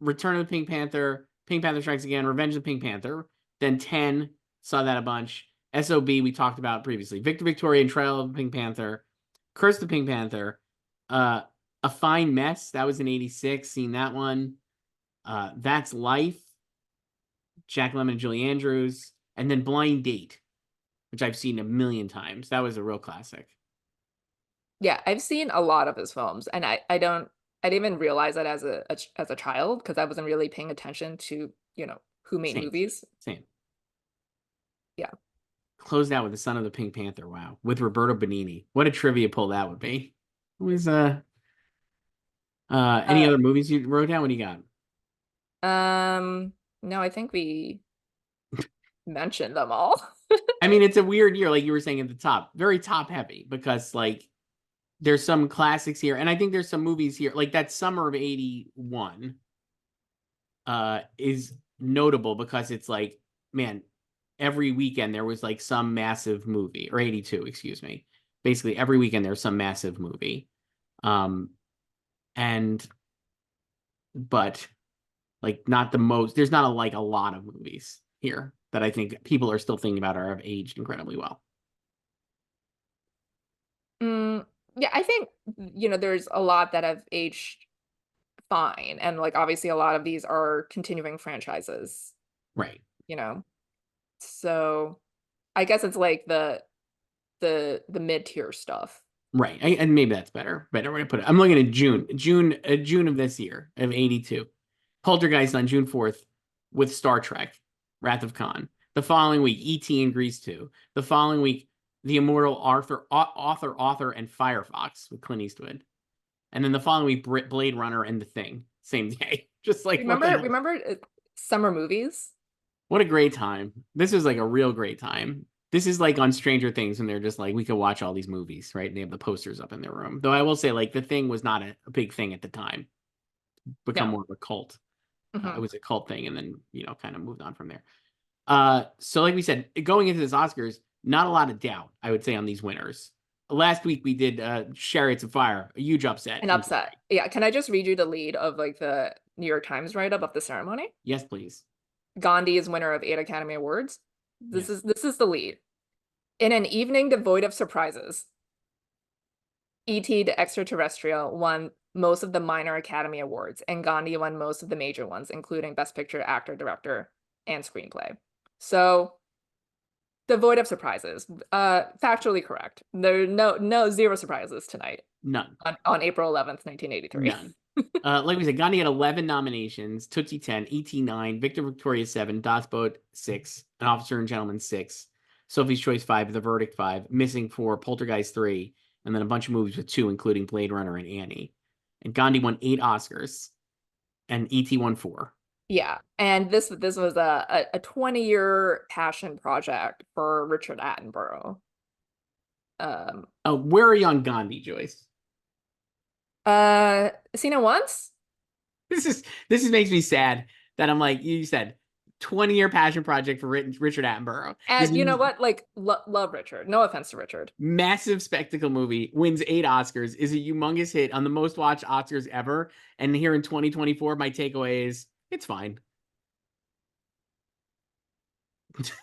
Return of the Pink Panther, Pink Panther Strikes Again, Revenge of the Pink Panther, then 10, saw that a bunch. SOB we talked about previously. Victor Victoria and Trail of the Pink Panther, Curse of the Pink Panther, uh, A Fine Mess, that was in 86, seen that one. That's Life, Jack Lemmon and Julie Andrews, and then Blind Date, which I've seen a million times. That was a real classic. Yeah, I've seen a lot of his films, and I didn't even realize that as as a child because I wasn't really paying attention to, who made Same, movies. same. Yeah. Closed out with The Son of the Pink Panther. Wow. With Roberto Benigni. What a trivia pull that would be. Who was any Uh, other movies you wrote down? What do you got? no, I think we mentioned them all. I mean, it's a weird year, like you were saying at the top. Very top heavy because like there's some classics here, and I think there's some movies here. Like that summer of 81 is notable because it's like, man, every weekend there was like some massive movie, or 82, excuse me. Basically every weekend there's some massive movie. Um and but like not the most, there's not like a lot of movies here that I think people are still thinking about or have aged incredibly well. Mm, yeah, I think, there's a lot that have aged fine, and like obviously a lot of these are continuing franchises, Right. you know. So I guess it's like the mid-tier stuff. Right. And maybe that's better way to put it. I'm looking at June of this year of 82. Poltergeist on June 4th with Star Trek, Wrath of Khan. The following week, E.T. and Grease 2. The following week, The Immortal Author, and Firefox with Clint Eastwood. And then the following week, Blade Runner and The Thing. Same day. Just like, what the hell? Remember summer movies? What a great time. This is like a real great time. This is like on Stranger Things when they're just like, we could watch all these movies, right? And they have the posters up in their room. Though I will say, like, The Thing was not a big thing at the time, become No. more of a cult. It Hmm. was a cult thing and then, kind of moved on from there. So like we said, going into this Oscars, not a lot of doubt, I would say, on these winners. Last week we did Chariots of Fire, a huge upset. An upset. Yeah, can I just read you the lead of like the New York Times write-up of the ceremony? Yes, please. Gandhi is winner of 8 Academy Awards. Yes. This is the lead. In an evening devoid of surprises, E.T. the Extra-Terrestrial won most of the minor Academy Awards, and Gandhi won most of the major ones, including Best Picture, Actor, Director, and Screenplay. So, devoid of surprises. Factually correct. There are no zero surprises tonight None. on April 11th, 1983. None. Like we said, Gandhi had 11 nominations, Tootsie 10, E.T. 9, Victor Victoria 7, Das Boat 6, An Officer and Gentleman 6, Sophie's Choice 5, The Verdict 5, Missing 4, Poltergeist 3, and then a bunch of movies with 2, including Blade Runner and Annie. And Gandhi won 8 Oscars, and E.T. won 4. Yeah, and this was a 20-year passion project for Richard Attenborough. Where are you on Gandhi, Joyce? Seen it once? This makes me sad that I'm like you said, 20-year passion project for Richard Attenborough. This And you know what? Like, love Richard. No offense to Richard. massive spectacle movie wins 8 Oscars, is a humongous hit on the most watched Oscars ever. And here in 2024, my takeaway is it's fine.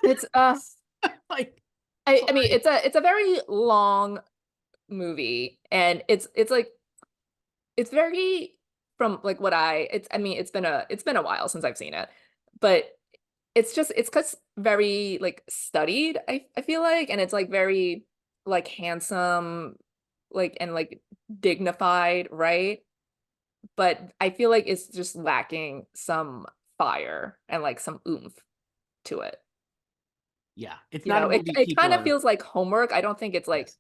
It's Like, I mean it's a very long movie, and it's like it's very from like what I it's I mean it's been a while since I've seen it, but it's cause very like studied, I feel like, and it's like very like handsome, like, and like dignified, right? But I feel like it's just lacking some fire and like some oomph to it. Yeah, it's You not a know, movie it people kind of are. feels like homework. I don't think it's like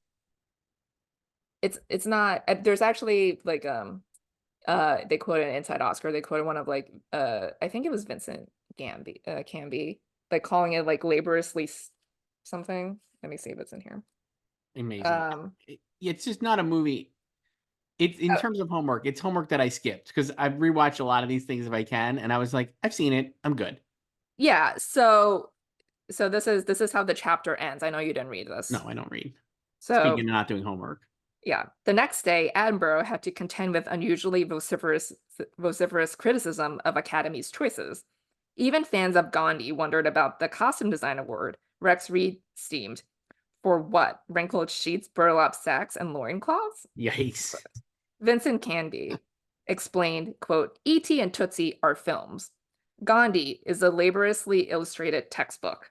Yes. it's not there's actually like they quoted an Inside Oscar. They quoted one of like I think it was Vincent Canby, like calling it like laboriously something. Let me see if it's in here. Amazing. Um It's just not a movie. It's in uh, terms of homework, it's homework that I skipped because I've rewatched a lot of these things if I can, and I was like, I've seen it, I'm good. yeah, so this is how the chapter ends. I know you didn't read No, this. I don't read. Speaking So of not doing homework. yeah, the next day, Attenborough had to contend with unusually vociferous criticism of Academy's choices. Even fans of Gandhi wondered about the costume design award Rex Reed steamed. For what? Wrinkled sheets, burlap sacks, and loincloths? Yikes. Vincent Canby explained, quote, E.T. and Tootsie are films. Gandhi is a laboriously illustrated textbook.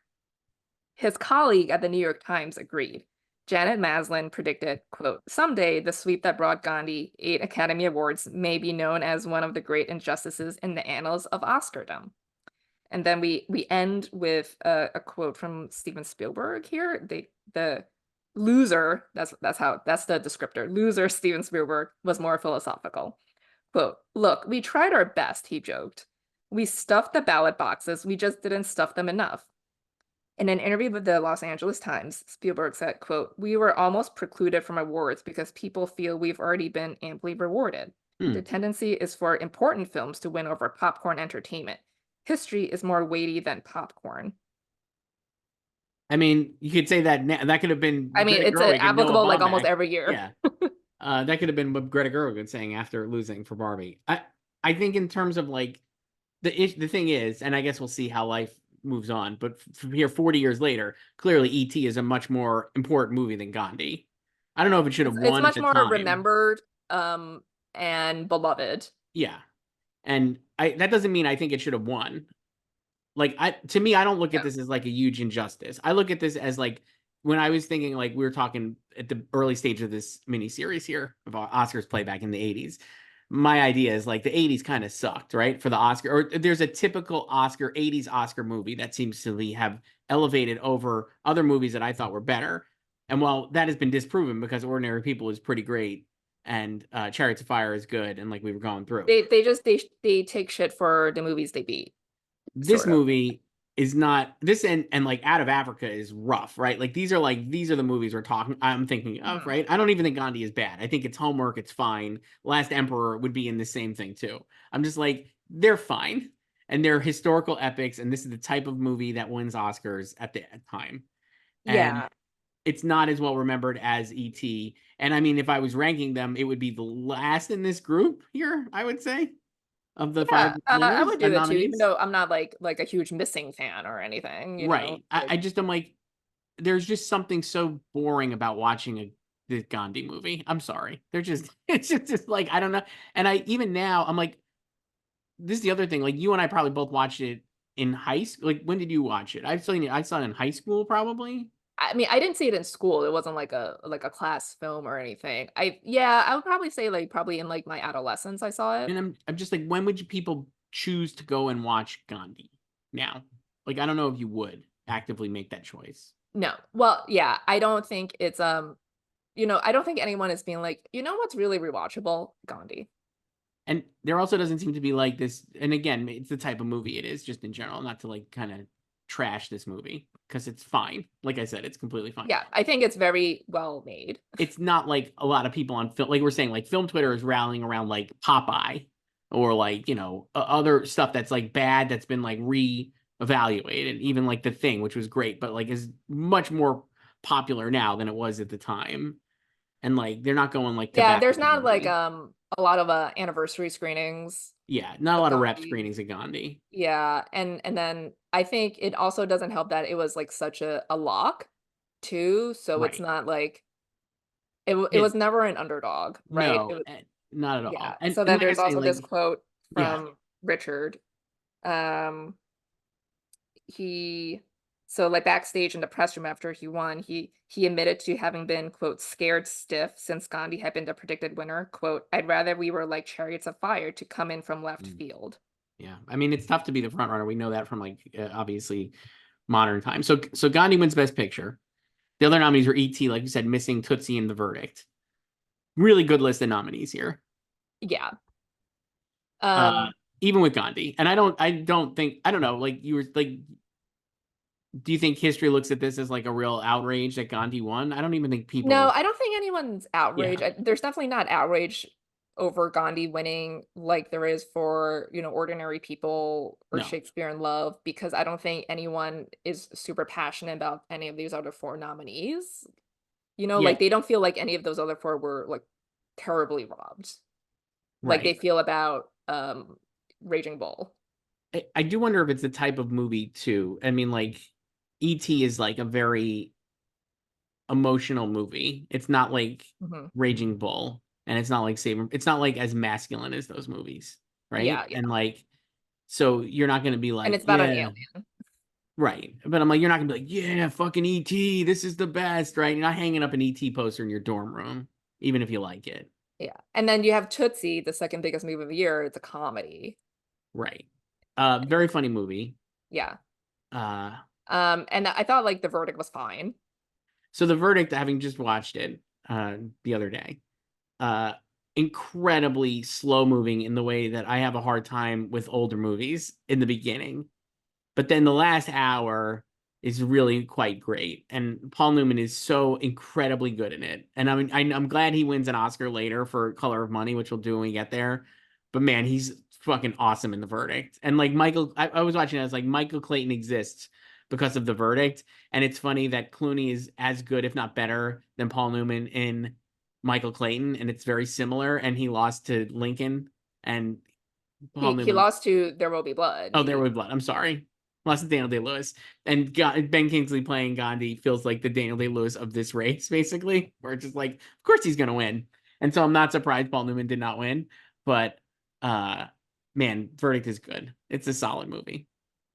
His colleague at the New York Times agreed. Janet Maslin predicted, quote, someday the sweep that brought Gandhi 8 Academy Awards may be known as one of the great injustices in the annals of Oscardom. And then we end with a quote from Steven Spielberg here. The loser, that's the descriptor. Loser Steven Spielberg was more philosophical. Quote, look, we tried our best, he joked. We stuffed the ballot boxes, we just didn't stuff them enough. In an interview with the Los Angeles Times, Spielberg said, quote, we were almost precluded from awards because people feel we've already been amply rewarded. The Hmm. tendency is for important films to win over popcorn entertainment. History is more weighty than popcorn. I mean, you could say that that could have been I mean, Greta it's Gerwig and Noah applicable like almost Baumbach. every year. Yeah. That could have been what Greta Gerwig was saying after losing for Barbie. I think in terms of like the thing is, and I guess we'll see how life moves on, but from here 40 years later, clearly E.T. is a much more important movie than Gandhi. I don't know if it should have It's won at much the more time. remembered and beloved. Yeah. And I that doesn't mean I think it should have won. Like I to me, I don't look at Yeah. this as like a huge injustice. I look at this as like when I was thinking like we were talking at the early stage of this mini series here about Oscars playback in the 80s. My idea is like the 80s kind of sucked, right? For the Oscar, or there's a typical Oscar 80s Oscar movie that seems to have elevated over other movies that I thought were better. And while that has been disproven because Ordinary People is pretty great and Chariots of Fire is good, and like we were going through, They take shit for the movies they beat, this sort of. movie is not this and like Out of Africa is rough, right? Like these are the movies we're talking I'm thinking of, Mhm. right? I don't even think Gandhi is bad. I think it's homework, it's fine. Last Emperor would be in the same thing too. I'm just like they're fine and they're historical epics and this is the type of movie that wins Oscars at the time. And Yeah. it's not as well remembered as ET. And I mean if I was ranking them, it would be the last in this group here, I would say, of the five Yeah, I winners would and do it too, even nominees. though I'm not like a huge Missing fan or anything, you know. Right. I just am like, there's just something so boring about watching the Gandhi movie. I'm sorry. They're just it's just like I don't know. And I even now I'm like, this is the other thing. Like you and I probably both watched it in high school. Like when did you watch it? I saw it in high school probably. I mean, I didn't see it in school. It wasn't like a class film or anything. Yeah, I would probably say like probably in like my adolescence I saw it. And I'm just like, when would people choose to go and watch Gandhi now? Like I don't know if you would actively make that choice. No. Well, yeah, I don't think it's I don't think anyone is being like, you know what's really rewatchable? Gandhi. And there also doesn't seem to be like this. And again, it's the type of movie it is, just in general, not to like kind of trash this movie because it's fine. Like I said, it's completely fine. Yeah, I think it's very well made. It's not like a lot of people on film, like we're saying, like film Twitter is rallying around like Popeye or like, other stuff that's like bad that's been like re-evaluated, even like The Thing, which was great, but like is much more popular now than it was at the time. And like they're not going like to Yeah, bat for there's not like Gandhi. a lot of anniversary screenings Yeah, not a of lot of rep Gandhi. screenings of Gandhi. Yeah, and then I think it also doesn't help that it was like such a lock too, so it's Right. not like it It was never an underdog, right? It No, was not at all. yeah. And So and then like I there's say, also this like quote yeah, from Richard. Um he so like backstage in the press room after he won, he admitted to having been, quote, scared stiff since Gandhi had been the predicted winner. Quote, I'd rather we were like chariots of fire to come in from left mm, field. Yeah. I mean, it's tough to be the front runner. We know that from like obviously modern times. So Gandhi wins Best Picture. The other nominees were E.T., like you said, Missing, Tootsie, and The Verdict. Really good list of nominees here. Yeah. Uh, Um, even with Gandhi. And I don't know, like you were like, do you think history looks at this as like a real outrage that Gandhi won? I don't even think no, people. I don't think anyone's outraged. Yeah, There's definitely not outrage over Gandhi winning like there is for, ordinary people or no, Shakespeare in Love, because I don't think anyone is super passionate about any of these other four nominees. yeah, Like they don't feel like any of those other four were like terribly robbed. Like they right. feel about Raging Bull. I do wonder if it's the type of movie too. I mean, like E.T. is like a very emotional movie. It's not like Hmm. Raging Bull, and it's not like Saber. It's not like as masculine as those movies, right? Yeah, yeah. And like, so you're not going to be And like, it's about an yeah, alien. right. But I'm like, you're not going to be like, yeah, fucking E.T. This is the best, right? You're not hanging up an E.T. poster in your dorm room, even if you like it, Yeah. And then you have Tootsie, the second biggest movie of the year. It's a comedy. right? Very funny movie. Yeah. Uh, And I thought like The Verdict was fine. so The Verdict, having just watched it the other day, uh, incredibly slow moving in the way that I have a hard time with older movies in the beginning. But then the last hour is really quite great. And Paul Newman is so incredibly good in it. And I'm glad he wins an Oscar later for Color of Money, which we'll do when we get there. But man, he's fucking awesome in The Verdict. And like I was watching, I was like, Michael Clayton exists because of The Verdict. And it's funny that Clooney is as good, if not better, than Paul Newman in Michael Clayton. And it's very similar. And he lost to Lincoln. And Paul He Newman. lost to There Will Be Blood. Oh, There Will Be Blood. I'm sorry. Lost to Daniel Day-Lewis. And Ben Kingsley playing Gandhi feels like the Daniel Day-Lewis of this race, basically, where it's just like, of course he's going to win. And so I'm not surprised Paul Newman did not win. But, uh, man, Verdict is good. It's a solid movie.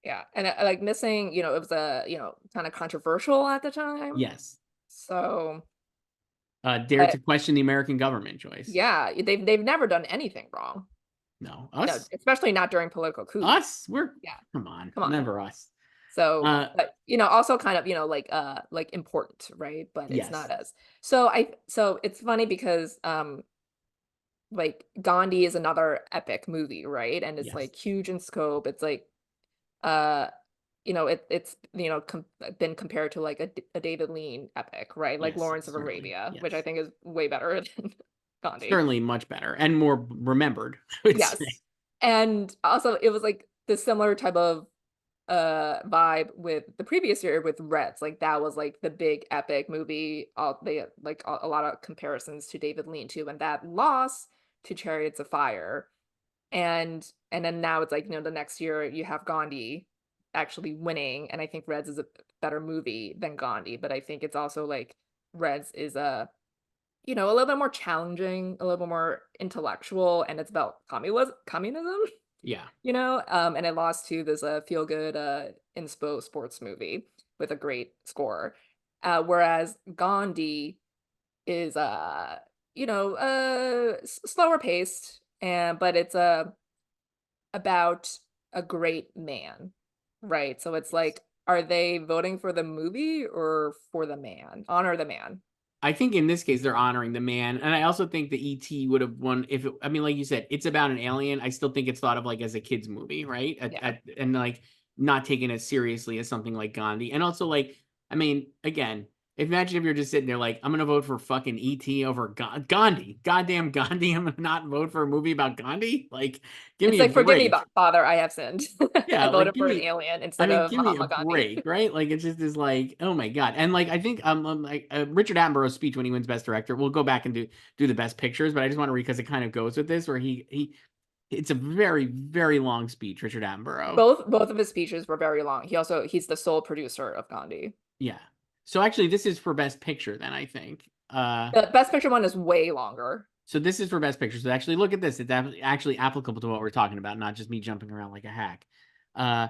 Yeah. And like Missing, it was a, kind of controversial at the time. Yes. So, Dare to but question the American government, Joyce. yeah, they've never done anything wrong. No. Us? Especially not during political coups. Us? We're, Yeah. come on. Come on. Never us. So, Uh, but also kind of, like important, right? But it's not yes. as so it's funny because like Gandhi is another epic movie, right? And it's Yes. like huge in scope. It's like uh it's been compared to like a David Lean epic, right? Like Yes. Lawrence of Certainly. Arabia, which I Yes. think is way better than Gandhi. Certainly much better and more remembered, I would say. Yes. And also it was like the similar type of vibe with the previous year with Reds. Like that was like the big epic movie. All they like a lot of comparisons to David Lean too, and that loss to Chariots of Fire. And then now it's like, the next year you have Gandhi actually winning, and I think Reds is a better movie than Gandhi, but I think it's also like Reds is a little bit more challenging, a little bit more intellectual, and it's about communism. Yeah. And it lost to this feel good inspo sports movie with a great score. Whereas Gandhi is slower paced, and but it's about a great man, right? So it's Yes. like, are they voting for the movie or for the man? Honor the man. I think in this case they're honoring the man, and I also think the ET would have won if it, I mean, like you said, it's about an alien. I still think it's thought of like as a kids movie, right? Yeah. And like not taken as seriously as something like Gandhi, and also like, I mean, again, imagine if you're just sitting there like, I'm gonna vote for fucking ET over Gandhi, goddamn Gandhi. I'm gonna not vote for a movie about Gandhi. Like, give It's me a like, forgive me, break. Father, I have sinned. Yeah, I like voted give for an me. alien I instead mean, of give me a Mahatma Gandhi. break, right? Like it just is like, oh my god. And like I think like Richard Attenborough's speech when he wins Best Director. We'll go back and do the Best Pictures, but I just want to read because it kind of goes with this, where he it's a very very long speech, Richard Attenborough. Both of his speeches were very long. He's the sole producer of Gandhi. Yeah. So actually, this is for Best Picture. Then I think. The Best Picture one is way longer. So this is for Best Picture. So actually, look at this. It's actually applicable to what we're talking about, not just me jumping around like a hack. Uh,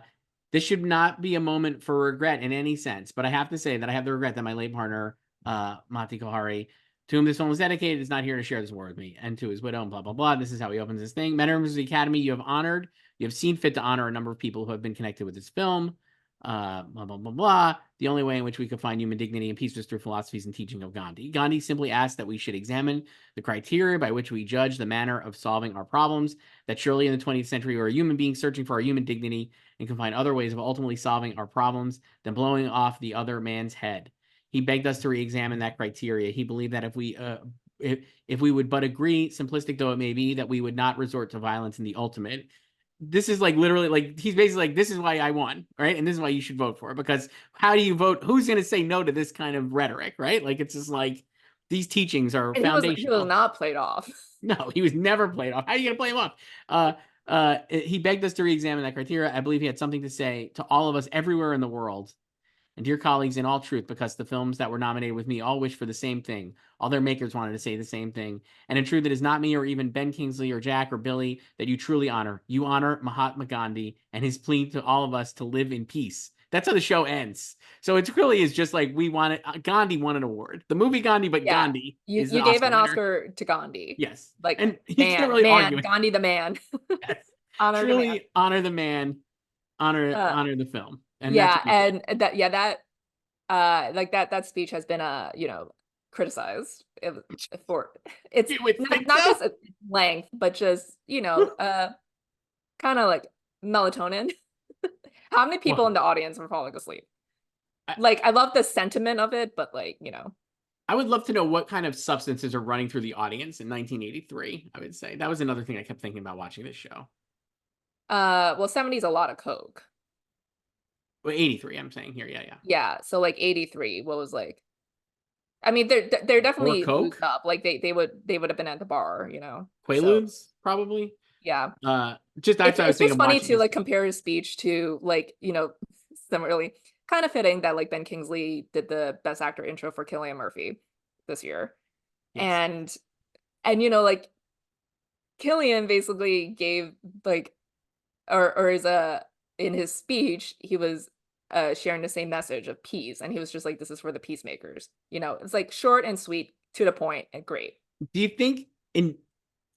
this should not be a moment for regret in any sense, but I have to say that I have the regret that my late partner, Mati Kohari, To whom this film was dedicated is not here to share this war with me, and to his widow, and blah, blah, blah. This is how he opens this thing. Members of the Academy, you have seen fit to honor a number of people who have been connected with this film. Blah, blah, blah, blah. The only way in which we could find human dignity and peace was through philosophies and teaching of Gandhi. Gandhi simply asked that we should examine the criteria by which we judge the manner of solving our problems, that surely in the 20th century we are human beings searching for our human dignity and can find other ways of ultimately solving our problems than blowing off the other man's head. He begged us to re-examine that criteria. He believed that if we would but agree, simplistic though it may be, that we would not resort to violence in the ultimate. This is like literally like he's basically like, this is why I won, right? And this is why you should vote for it, because how do you vote? Who's going to say no to this kind of rhetoric, right? Like it's just like these teachings are And he was foundational. not played off. No, he was never played off. How are you going to play him off? He begged us to re-examine that criteria. I believe he had something to say to all of us everywhere in the world. And dear colleagues, in all truth, because the films that were nominated with me all wish for the same thing. All their makers wanted to say the same thing. And in truth, it is not me or even Ben Kingsley or Jack or Billy that you truly honor. You honor Mahatma Gandhi and his plea to all of us to live in peace. That's how the show ends. So it really is just like Gandhi won an award. The movie Gandhi, but Yeah. Gandhi You is the gave Oscar an winner. Oscar to Gandhi. Yes. Like, And he can't really argue it. Gandhi the man. Yes. Honor the man. Truly honor the man, honor the film. And yeah, that's and like that speech has been criticized for it's you would think not so? just length, but just kind of like melatonin. How many people in the audience were falling asleep? Like, I love the sentiment of it, but like, I would love to know what kind of substances are running through the audience in 1983. I would say that was another thing I kept thinking about watching this show. well, 70's a lot of coke. Well, 83, I'm saying here. Yeah. Yeah, so like 83, what was like, I mean, they're Or definitely Coke, boozed up. Like they would have been at the bar, So Quaaludes, probably. yeah. Just that's what I was It's thinking just of funny watching to this. like compare his speech to like, similarly kind of fitting that like Ben Kingsley did the Best Actor intro for Cillian Murphy this year. Yes. And like Cillian basically gave like or is in his speech, he was sharing the same message of peace, and he was just like, this is for the peacemakers. It's like short and sweet, to the point, and great. Do you think in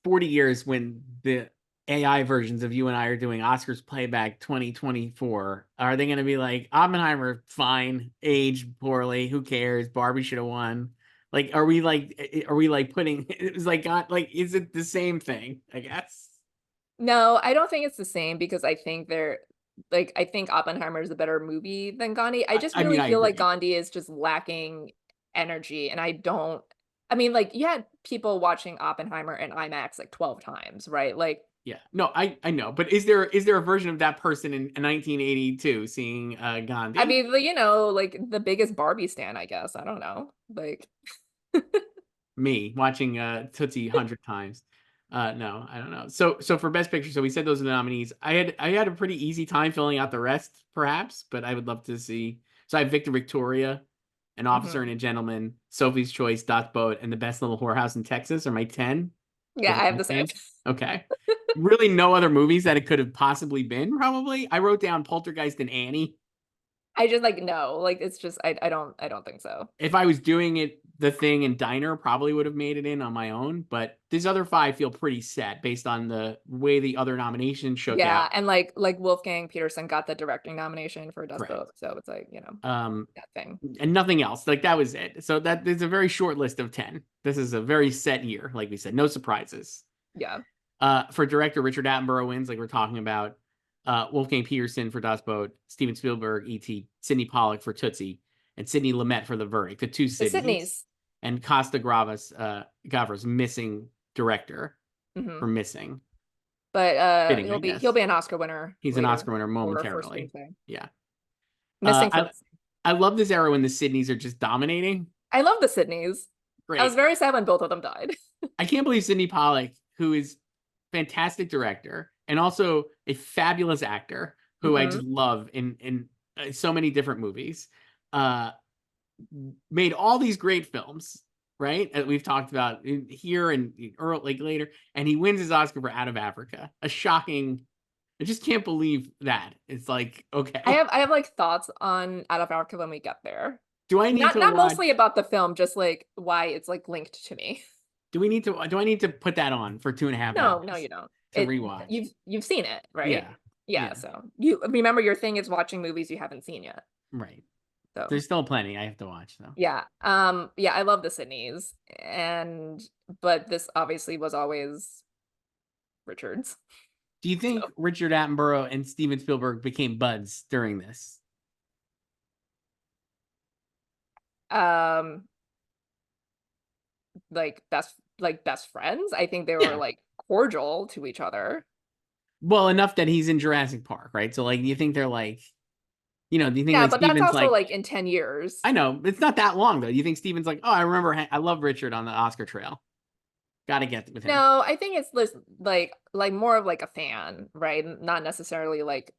40 years, when the AI versions of you and I are doing Oscars Playback 2024, are they going to be like, Oppenheimer, fine, aged poorly, who cares? Barbie should have won. Like, are we like putting it was like, God, like, is it the same thing? I guess. No, I don't think it's the same, because I think I think Oppenheimer is a better movie than Gandhi. I just I mean, really I feel like agree. Gandhi is just lacking energy, and I mean, like, you had people watching Oppenheimer in IMAX like 12 times, right? Like, Yeah. No, I know. But is there a version of that person in 1982 seeing I Gandhi? mean, like the biggest Barbie stan, I guess. I don't know. Like, Me watching Tootsie 100 times. No, I don't know. So for Best Picture, so we said those are the nominees. I had a pretty easy time filling out the rest, perhaps, but I would love to see. So I have Victor Victoria, An Officer mhm. and a Gentleman, Sophie's Choice, Dot Boat, and The Best Little Whorehouse in Texas are my 10. Yeah, Those are I have my the same. 10. Okay. Really no other movies that it could have possibly been, probably. I wrote down Poltergeist and Annie. I just like no, like it's just I don't think so. If I was doing it, The Thing and Diner probably would have made it in on my own, but these other five feel pretty set based on the way the other nominations shook Yeah, out. and like Wolfgang Peterson got the directing nomination for Dust Correct. Boat, so it's like, Um, that thing. and nothing else. Like that was it. So that is a very short list of 10. This is a very set year, like we said, no surprises. Yeah. For director, Richard Attenborough wins, like we're talking about. Wolfgang Peterson for Dust Boat, Steven Spielberg, E.T., Sidney Pollack for Tootsie, and Sidney Lumet for The Verdict, the two The Sydneys. Sydneys. And Costa Gavras, missing director for Hmm. Missing. But Fitting, I he'll guess. be an Oscar winner He's an later Oscar winner for momentarily. screenplay. Yeah. Missing for I Missing. I love this era when the Sydneys are just dominating. I love the Sydneys. I was Great. very sad when both of them died. I can't believe Sidney Pollack, who is fantastic director and also a fabulous actor, who I Hmm. just love in so many different movies, uh, made all these great films, right? That we've talked about here and early, like later, and he wins his Oscar for Out of Africa. A shocking. I just can't believe that. It's like, okay, I have like thoughts on Out of Africa when we get there. Do I need to Not watch? mostly about the film, just like why it's like linked to me. Do I need to put that on for 2.5 No, hours you don't. to rewatch? You've seen it, right? Yeah. Yeah, Yeah. so you remember your thing is watching movies you haven't seen yet. Right. So There's still plenty I have to watch though. yeah. Yeah, I love the Sydneys but this obviously was always Richards. Do you think So Richard Attenborough and Steven Spielberg became buds during this? um like best friends. I think they were Yeah. like cordial to each other. Well, enough that he's in Jurassic Park, right? So, like, do you think they're like, do you think Yeah, like but that's Steven's also like, like in 10 years. I know it's not that long though. You think Steven's like, oh, I remember, I love Richard on the Oscar trail. Got to get with him. No, I think it's this like more of like a fan, right? Not necessarily like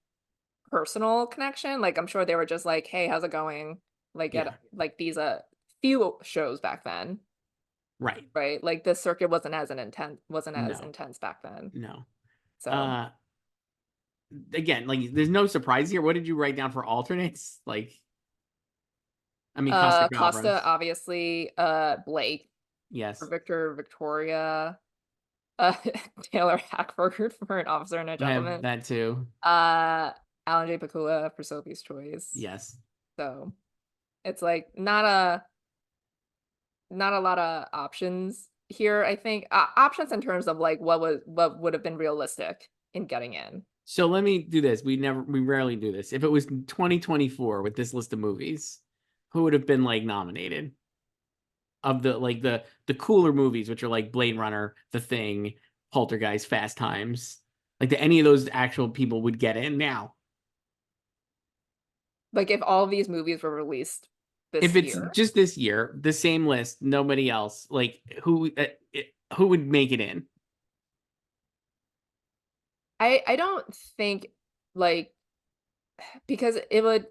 personal connection. Like I'm sure they were just like, "Hey, how's it going?" Like Yeah. at like these few shows back then, Right. right? Like the circuit wasn't as No. intense back then. No. So, Uh, again, like, there's no surprise here. What did you write down for alternates? Like, I mean, Costa Costa Gavras. obviously, Blake for Yes. Victor, Victoria, uh Taylor Hackford for an officer and a I have gentleman. that too. Uh Alan J. Pakula for Sophie's Choice. Yes. So it's like not a lot of options here, I think. Options in terms of like what would have been realistic in getting in. So let me do this. We rarely do this. If it was 2024 with this list of movies, who would have been like nominated of the like the cooler movies, which are like Blade Runner, The Thing, Poltergeist, Fast Times? Like, do any of those actual people would get in now? Like if all of these movies were released If this it's year. just this year, the same list, nobody else. Like, who would make it in? I don't think like because it would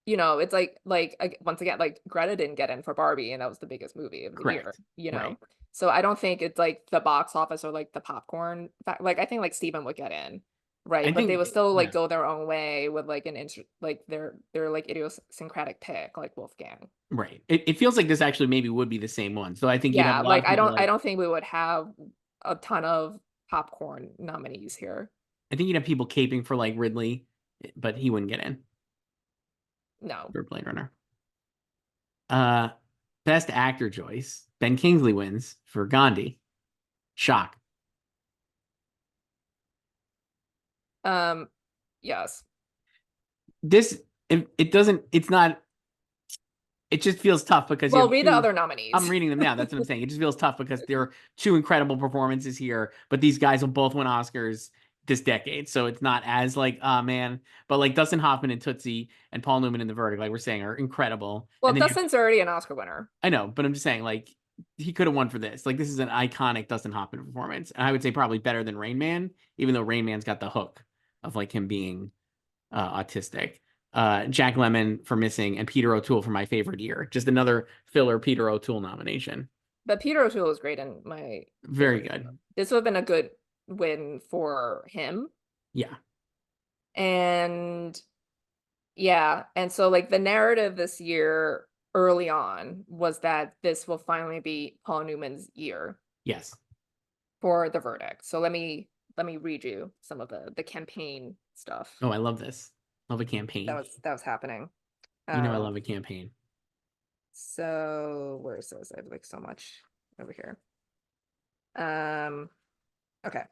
it's once again, like Greta didn't get in for Barbie, and that was the biggest movie of the year, Correct. Right. So I don't think it's like the box office or like the popcorn. Like I think like Steven would get in, I right? But they think, would still like yeah. go their own way with like like their like idiosyncratic pick, like Wolfgang. Right. It feels like this actually maybe would be the same one. So I think you'd have Yeah, a lot like of people I like, don't think we would have a ton of popcorn nominees here. I think you'd have people caping for like Ridley, but he wouldn't get in No. for Blade Runner. Uh, Best Actor, Joyce. Ben Kingsley wins for Gandhi. Shock. Yes. This it doesn't. It's not. It just feels tough because you Well, have read the two. other I'm nominees. reading them now. That's what I'm saying. It just feels tough because there are two incredible performances here, but these guys will both win Oscars this decade. So it's not as like, oh man, but like Dustin Hoffman and Tootsie and Paul Newman in The Verdict, like we're saying, are incredible. Well, And then you have, Dustin's already an Oscar winner. I know, but I'm just saying, like, he could have won for this. Like, this is an iconic Dustin Hoffman performance. And I would say probably better than Rain Man, even though Rain Man's got the hook of like him being autistic. Jack Lemmon for Missing, and Peter O'Toole for My Favorite Year. Just another filler Peter O'Toole nomination. But Peter O'Toole is great in My Very Favorite Year. good. This would have been a good win for him. Yeah. And yeah, and so like the narrative this year early on was that this will finally be Paul Newman's year Yes. for The Verdict. So let me read you some of the campaign stuff Oh, I love this. Love a campaign. that was happening. You know I love a campaign. So where is this? I have like so much over here. Okay.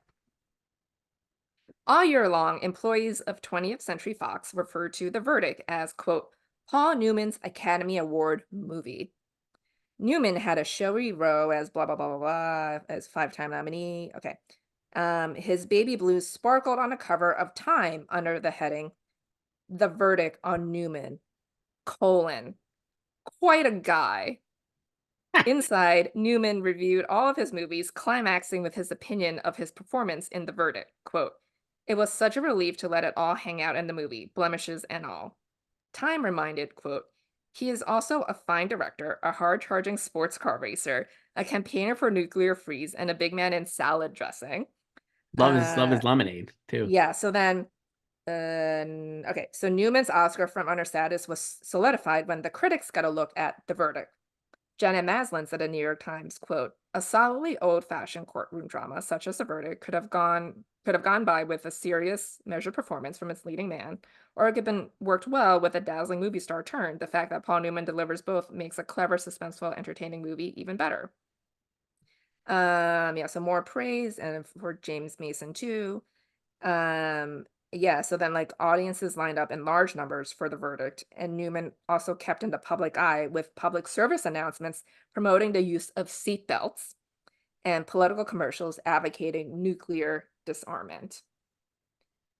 All year long, employees of 20th Century Fox refer to The Verdict as, quote, Paul Newman's Academy Award movie. Newman had a showy row as blah, blah, blah, blah, blah, as five-time nominee. Okay. His baby blues sparkled on a cover of Time under the heading, The Verdict on Newman, colon, quite a guy. Inside, Newman reviewed all of his movies, climaxing with his opinion of his performance in The Verdict. Quote, it was such a relief to let it all hang out in the movie, blemishes and all. Time reminded, quote, he is also a fine director, a hard-charging sports car racer, a campaigner for nuclear freeze, and a big man in salad dressing. Love his lemonade too. Yeah, so then Okay, so Newman's Oscar frontrunner status was solidified when the critics got a look at the verdict. Janet Maslin said in New York Times, quote, "A solidly old-fashioned courtroom drama such as the verdict could have gone by with a serious, measured performance from its leading man, or it could have been worked well with a dazzling movie star turn. The fact that Paul Newman delivers both makes a clever, suspenseful, entertaining movie even better." Yeah, so more praise and for James Mason too. Yeah, so then like audiences lined up in large numbers for the verdict, and Newman also kept in the public eye with public service announcements promoting the use of seatbelts and political commercials advocating nuclear disarmament.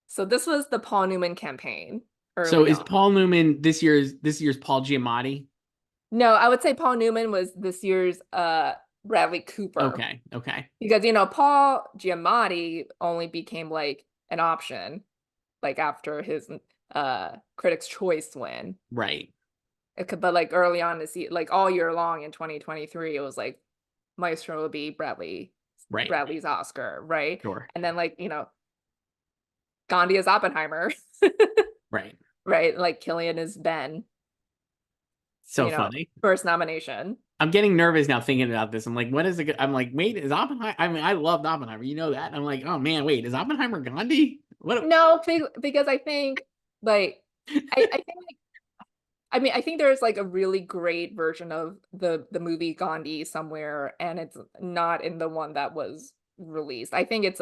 So this was the Paul Newman campaign So early is on. Paul Newman this year's Paul Giamatti? No, I would say Paul Newman was this year's Bradley Cooper. Okay, okay, Because Paul Giamatti only became like an option like after his Critics' Choice win. right, But like early on to see like all year long in 2023, it was like Maestro would be right, Bradley's Oscar, right? sure, And then like, Gandhi is Oppenheimer, right. right? Like Killian is Ben, So funny. first nomination. I'm getting nervous now thinking about this. I'm like, what is it? I'm like, wait, is Oppenheimer? I mean, I loved Oppenheimer. You know that. And I'm like, oh man, wait, is Oppenheimer Gandhi? What? No, because I think like I think like I think there's like a really great version of the movie Gandhi somewhere, and it's not in the one that was released. I think it's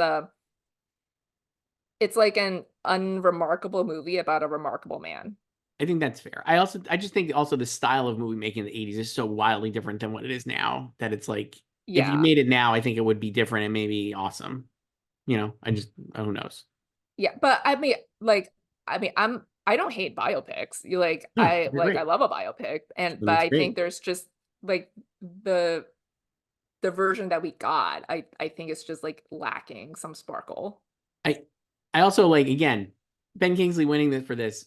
like an unremarkable movie about a remarkable man. I think that's fair. I just think also the style of movie making in the 80s is so wildly different than what it is now that it's like, if you Yeah. made it now, I think it would be different and maybe awesome. Who knows? Yeah, but I don't hate biopics. You like No, they're I great. love a biopic, but It's I think great. there's just like the the version that we got, I think it's just like lacking some sparkle. I I also like, again, Ben Kingsley winning this for this.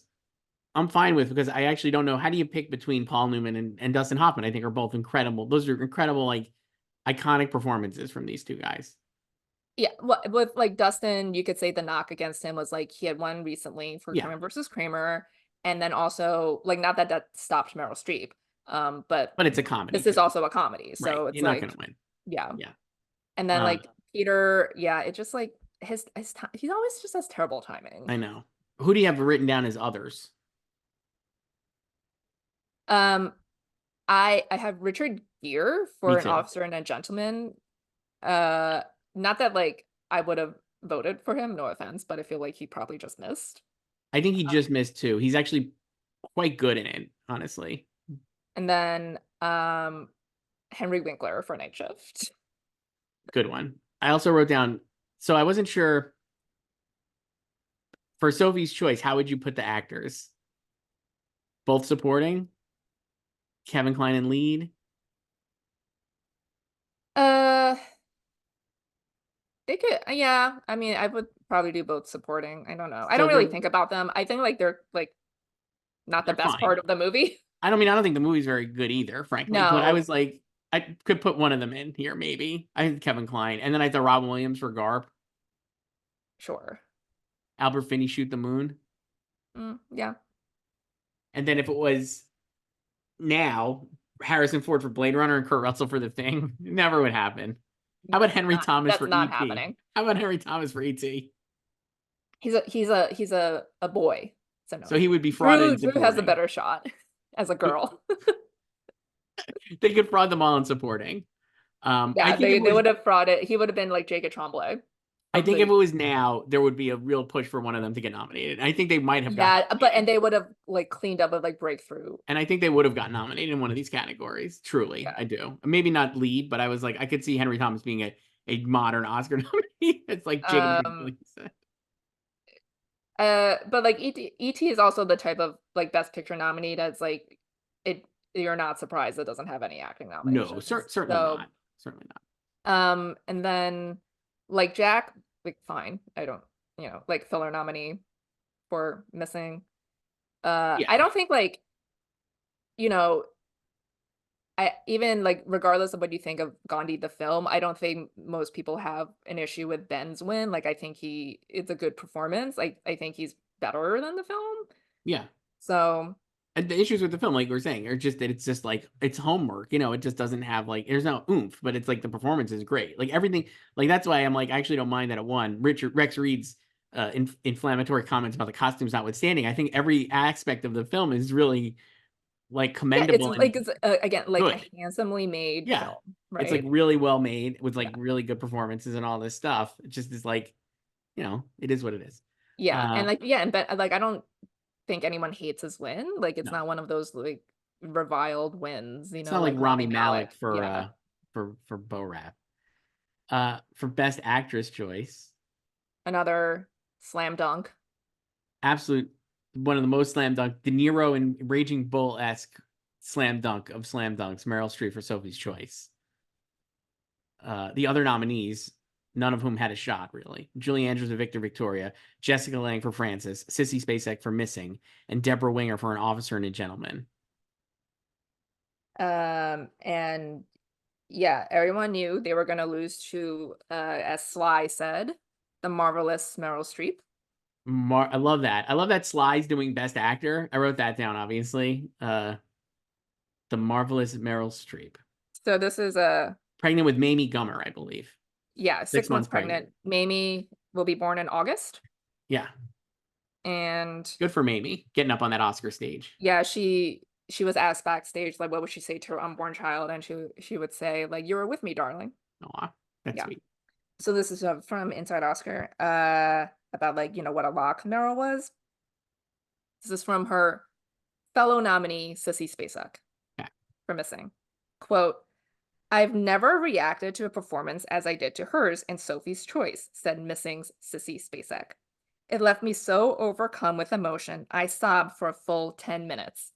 I'm fine with, because I actually don't know, how do you pick between Paul Newman and Dustin Hoffman? I think are both incredible. Those are incredible, like iconic performances from these two guys. Yeah, with like Dustin, you could say the knock against him was like he had won recently for Yeah, Kramer versus Kramer, and then also like not that that stopped Meryl Streep, but but it's a comedy this is too, also a comedy, right? so it's You're not gonna like win. yeah. Yeah. And then Uh, like Peter, yeah, it just like he always just has terrible timing. I know. Who do you have written down as others? Um, I have Richard Gere Me for An too. Officer and a Gentleman. Uh, Not that like I would have voted for him, no offense, but I feel like he probably just missed. I think he just missed two. He's actually quite good in it, honestly. And then Henry Winkler for Night Shift. Good one. I also wrote down, so I wasn't sure for Sophie's Choice, how would you put the actors? Both supporting? Kevin Kline in lead? Uh, they could, yeah. I mean, I would probably do both supporting. I don't know. I So don't really think about them. I think like they're like not the they're best fine. part of the movie. I don't think the movie's very good either, frankly. But I No, was like, I could put one of them in here, maybe. I had Kevin Kline. And then I thought Robin Williams for Garp. sure. Albert Finney shoot the moon. Yeah. And then if it was now, Harrison Ford for Blade Runner and Kurt Russell for The Thing, it never would happen. How about Henry Not Thomas that's for not E.T.? happening. How about Henry Thomas for E.T.? He's a boy. So no. So he would be frauded in Drew has a supporting. better shot as a girl. They could fraud them all in supporting. I Yeah, think if it they was would have frauded. He would have been like Jacob Tremblay I of think if the it was now, there would be a real push for one of them to get nominated. I think they might have gotten yeah, but nominated. and they would have like cleaned up with like breakthrough. And I think they would have gotten nominated in one of these categories. Truly, Yeah. I do. Maybe not lead, but I was like, I could see Henry Thomas being a modern Oscar nominee. It's like Jacob Um Tremblay said. but like ET is also the type of like best picture nominee that's like it you're not surprised it doesn't have any acting No, nominations. certainly So not. Certainly not. and then like Jack, like fine. I don't, like filler nominee for missing. Yeah, I don't think like, you know, I even like regardless of what you think of Gandhi the film, I don't think most people have an issue with Ben's win. Like I think it's a good performance. I think he's better than the film. Yeah. So And the issues with the film, like we are saying, are just that it's just like it's homework. It just doesn't have like there's no oomph, but it's like the performance is great. Like everything, like that's why I'm like I actually don't mind that it won. Rex Reed's inflammatory comments about the costumes notwithstanding, I think every aspect of the film is really like yeah, it's commendable and like it's again like good. a handsomely made Yeah, film, it's like right? really well made with like Yeah. really good performances and all this stuff. It just is like it is what it is. Yeah, and Uh, like yeah, and but like I don't think anyone hates his win. Like it's no, not one of those like reviled wins, it's not like like Rami Rami Malek. Malek for Yeah. Bo Rap. For best actress choice, Another slam dunk. absolute one of the most slam dunk, De Niro and Raging Bull esque slam dunk of slam dunks, Meryl Streep for Sophie's Choice. The other nominees, none of whom had a shot really. Julie Andrews for Victor Victoria, Jessica Lange for Frances, Sissy Spacek for Missing, and Deborah Winger for An Officer and a Gentleman. And yeah, everyone knew they were gonna lose to as Sly said, the marvelous Meryl Streep. I love that. I love that Sly's doing Best Actor. I wrote that down, obviously. The marvelous Meryl Streep, So this is a pregnant with Mamie Gummer, I believe. yeah, 6 6 months months pregnant. pregnant. Mamie will be born in August. Yeah, And good for Mamie getting up on that Oscar stage. yeah, she was asked backstage, like, what would she say to her unborn child? And she would say, like, you were with me, darling. Aw, that's Yeah. sweet. So this is from Inside Oscar, about like, what a lock Meryl was. This is from her fellow nominee, Sissy Spacek, Yeah. for Missing. Quote, I've never reacted to a performance as I did to hers in Sophie's Choice, said Missing's Sissy Spacek. It left me so overcome with emotion, I sobbed for a full 10 minutes.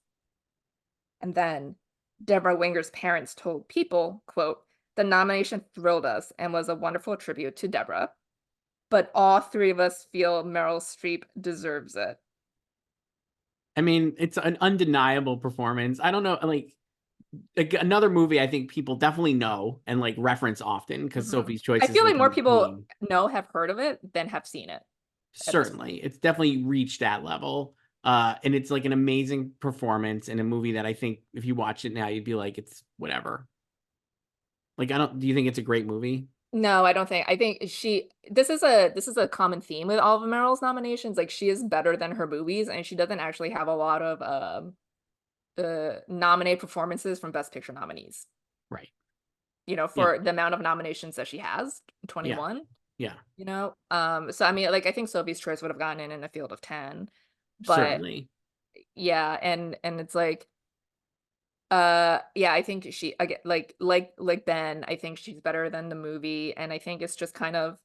And then Deborah Winger's parents told People, quote, the nomination thrilled us and was a wonderful tribute to Deborah, but all three of us feel Meryl Streep deserves it. I mean, it's an undeniable performance. I don't know, like another movie I think people definitely know and like reference often because Mhm. Sophie's Choice I is feel like like a more people meme. have heard of it than have seen it at this point. Certainly, it's definitely reached that level. And it's like an amazing performance in a movie that I think if you watch it now, you'd be like, it's whatever. Like, I don't. Do you think it's a great movie? No, I don't think. I think this is a common theme with all of Meryl's nominations. Like she is better than her movies, and she doesn't actually have a lot of nominated performances from Best Picture nominees. Right. Yeah. For the amount of nominations that she has, Yeah. 21. Yeah. So I mean, like I think Sophie's Choice would have gotten in a field of 10, but Certainly. yeah, and it's like yeah, I think she again like Ben, I think she's better than the movie, and I think it's just kind of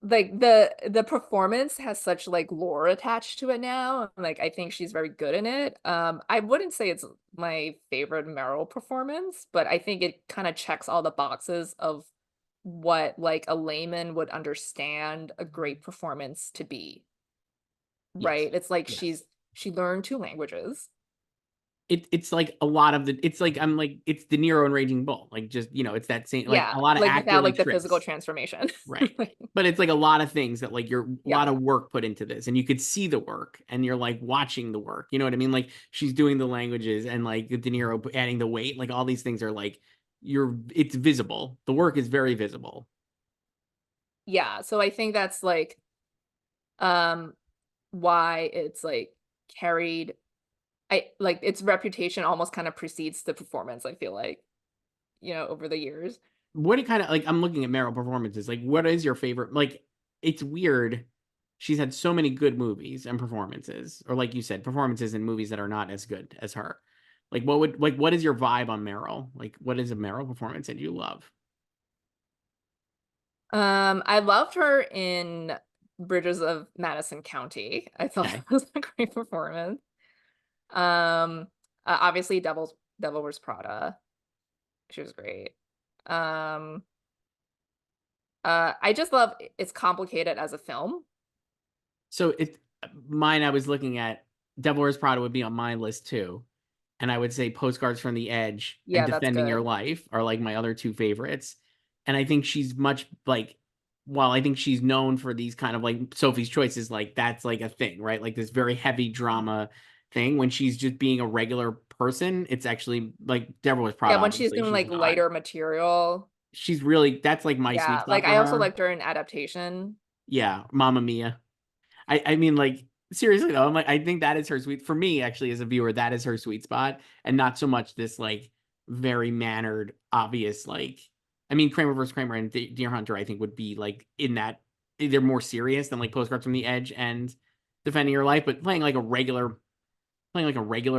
like the performance has such like lore attached to it now. And, like I think she's very good in it. I wouldn't say it's my favorite Meryl performance, but I think it kind of checks all the boxes of what like a layman would understand a great performance to be. Yes. Right? It's like Yes. she learned 2 languages. It's like a lot of it's like I'm like it's De Niro and Raging Bull. Like just it's that same like Yeah, a lot of like without actorly like the physical tricks. transformation. Right. Like, But it's like a lot of things that like you're a lot yeah. of work put into this and you could see the work and you're like watching the work. You know what I mean? Like she's doing the languages and like De Niro adding the weight, like all these things are like it's visible. The work is very visible. Yeah, so I think that's like um why it's like carried I like its reputation almost kind of precedes the performance, I feel like, over the years. What it kind of like I'm looking at Meryl performances. Like what is your favorite? Like it's weird. She's had so many good movies and performances, or like you said, performances in movies that are not as good as her. Like what is your vibe on Meryl? Like what is a Meryl performance that you love? I loved her in Bridges of Madison County. I thought Okay. that was a great performance. Um, obviously Devil Wears Prada. She was great. Um, I just love it's complicated as a film. So mine I was looking at Devil Wears Prada would be on my list too. And I would say Postcards from the Edge and Yeah, that's Defending Your good. Life are like my other two favorites. And I think she's much like while I think she's known for these kind of like Sophie's Choice is like that's like a thing, right? Like this very heavy drama thing. When she's just being a regular person, it's actually like Deborah was proud, Yeah, when she's obviously. doing, She's like, not. lighter material. She's really that's like my sweet Yeah, spot like, for I also her. liked her in Adaptation. Yeah, Mamma Mia. I mean, like, seriously though, I'm like, I think that is her sweet for me, actually, as a viewer, that is her sweet spot, and not so much this like very mannered, obvious, like I mean, Kramer versus Kramer and Deer Hunter, I think, would be like in that they're more serious than like Postcards from the Edge and Defending Your Life, but playing like a regular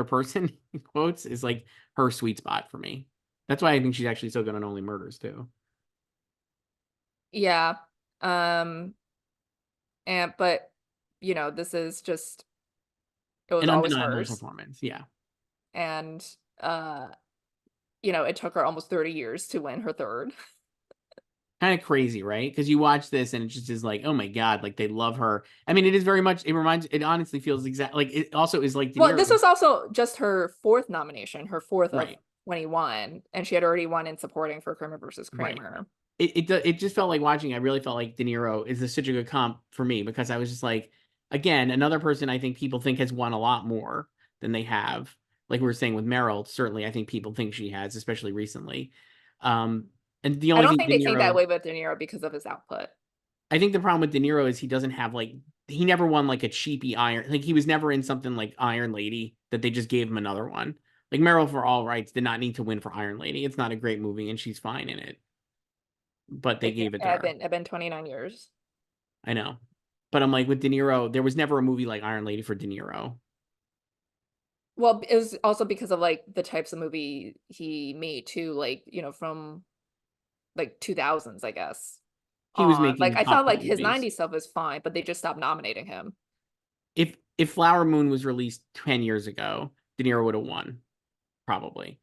person, in quotes, is like her sweet spot for me. That's why I think she's actually so good on Only Murders too. Yeah, um, but, this is just it was An always undeniable hers, performance. Yeah. and, uh, it took her almost 30 years to win her 3rd. Kind of crazy, right? Because you watch this and it just is like, oh my God, like they love her. I mean, it is very much, it honestly feels exact. Like it also is like De Well, Niro. this was also just her 4th nomination, her 4th of Right, 21, and she had already won in supporting for Kramer versus right. Kramer. It just felt like watching. I really felt like De Niro is such a good comp for me because I was just like, again, another person I think people think has won a lot more than they have. Like we were saying with Meryl, certainly I think people think she has, especially recently. Um, and the I only don't thing think De they think that Niro, way with De Niro because of his output. I think the problem with De Niro is he doesn't have like he never won like a cheapy Iron, like he was never in something like Iron Lady that they just gave him another one. Like Meryl for All Rights did not need to win for Iron Lady. It's not a great movie and she's fine in it, but they Yeah, gave it to her. I've been 29 years. I know. But I'm like with De Niro, there was never a movie like Iron Lady for De Niro. Well, it was also because of, like, the types of movie he made too, like, from, like, 2000s, I guess, He was on. Like, making I thought, pop like, cult his movies. 90s stuff was fine, but they just stopped nominating him. If Flower Moon was released 10 years ago, De Niro would have won, probably.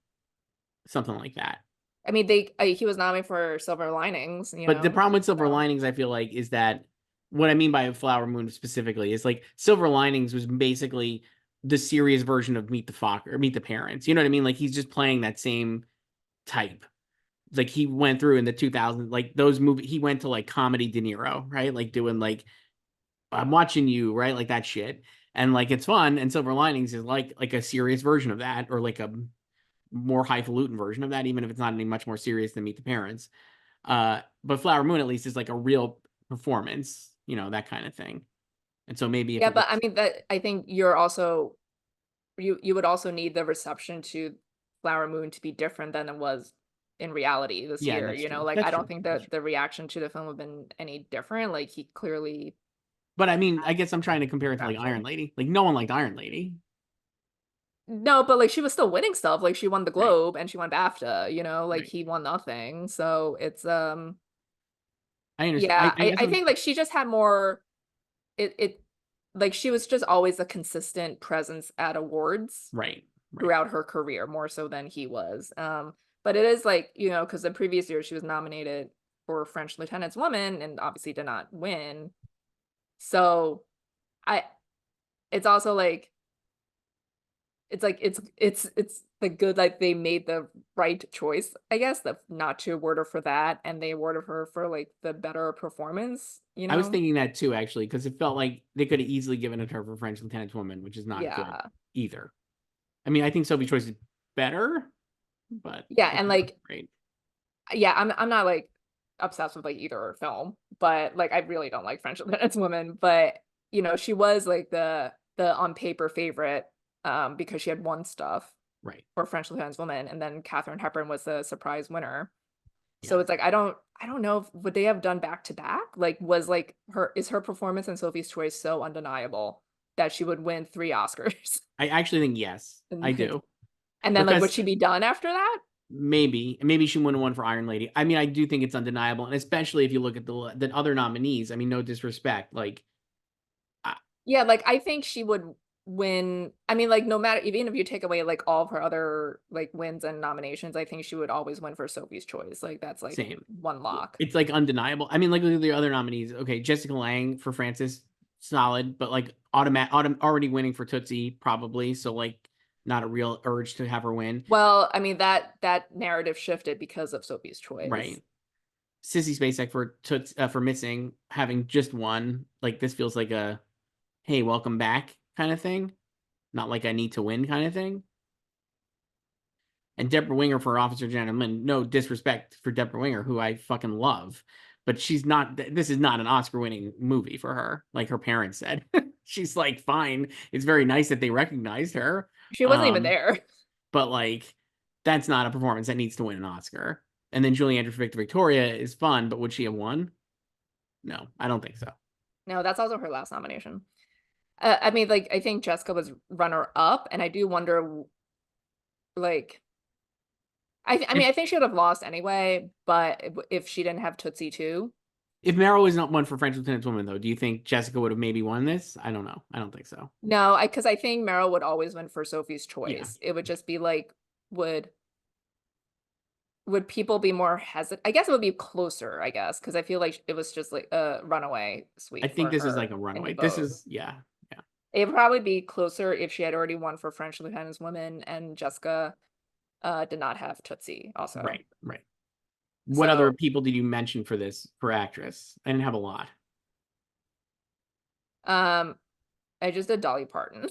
Something like that. I mean, he was nominated for Silver Linings, But the problem with Silver so Linings, I feel like, is that what I mean by Flower Moon specifically is like Silver Linings was basically the serious version of Meet the Fox or Meet the Parents. You know what I mean? Like he's just playing that same type. Like he went through in the 2000s, like those movies. He went to like comedy De Niro, right? Like doing like I'm watching you, right? Like that shit, and like it's fun. And Silver Linings is like a serious version of that, or like a more highfalutin version of that, even if it's not any much more serious than Meet the Parents. But Flower Moon at least is like a real performance, that kind of thing. And so maybe if yeah, it but I was, mean, that I think you're also you would also need the reception to Flower Moon to be different than it was in reality this yeah, year, that's true. like, That's I don't true. think That's that true. the reaction to the film would have been any different, like, he clearly But I mean, had I guess I'm trying to compare it to like Iron traction. Lady. Like no one liked Iron Lady. No, but, like, she was still winning stuff, like, she won the Right. Globe and she won BAFTA, like, Right. he won nothing, so it's, I understand. yeah, I guess I I'm think, like, she just had more it like, she was just always a consistent presence at awards right. Right. throughout her career, more so than he was, but it is, like, because the previous year she was nominated for French Lieutenant's Woman and obviously did not win, so I it's also, like it's, like, good, like, they made the right choice, I guess, that not to award her for that, and they awarded her for, like, the better performance, you I was know? thinking that too, actually, because it felt like they could have easily given it to her for French Lieutenant's Woman, which is not good Yeah. either. I mean, I think Sophie Choice is better, but Yeah, it's and, not like great. yeah, I'm not, like, obsessed with, like, either film, but, like, I really don't like French Lieutenant's Woman, but, she was, like, the on paper favorite, because she had won stuff Right. for French Lieutenant's Woman, and then Katherine Hepburn was the surprise winner. So Yeah. it's like, I don't know if would they have done back to back? Like, was, like, her performance in Sophie's Choice so undeniable that she would win 3 Oscars? I actually think yes, And, I like do. and then, like, would Because she be done after that? maybe she wouldn't have won for Iron Lady. I mean, I do think it's undeniable, and especially if you look at the other nominees. I mean, no disrespect, like I, Yeah, like, I think she would win I mean, like, no matter even if you take away, like, all of her other, like, wins and nominations, I think she would always win for Sophie's Choice, like, that's, like, same. 1 lock. It's like undeniable. I mean, like look at the other nominees. Okay, Jessica Lange for Frances, solid, but like already winning for Tootsie probably. So like not a real urge to have her win. Well, I mean, that narrative shifted because of Sophie's Choice. Right. Sissy Spacek for Missing, having just won. Like, this feels like a, hey, welcome back kind of thing, not like I need to win kind of thing. And Deborah Winger for Officer Gentleman. No disrespect for Deborah Winger, who I fucking love, but she's not. This is not an Oscar-winning movie for her, like her parents said. She's like, fine. It's very nice that they recognized her, She wasn't even there. but like, that's not a performance that needs to win an Oscar. And then Julie Andrews for Victoria is fun, but would she have won? No, I don't think so. No, that's also her last nomination. I mean, like, I think Jessica was runner up, and I do wonder, like, I mean, I think she would have lost anyway, but if she didn't have Tootsie too. If Meryl was not one for French Lieutenant's Woman, though, do you think Jessica would have maybe won this? I don't know. I don't think so. No, because I think Meryl would always win for Sophie's Yeah. Choice. It would just be like, would people be more hesitant? I guess it would be closer, I guess, because I feel like it was just like a runaway sweep I think for this is her like a in runaway. This both. is, yeah. It'd probably be closer if she had already won for French Lieutenant's Women and Jessica did not have Tootsie also. Right. What other So, people did you mention for this for actress? I didn't have a lot. I just did Dolly Parton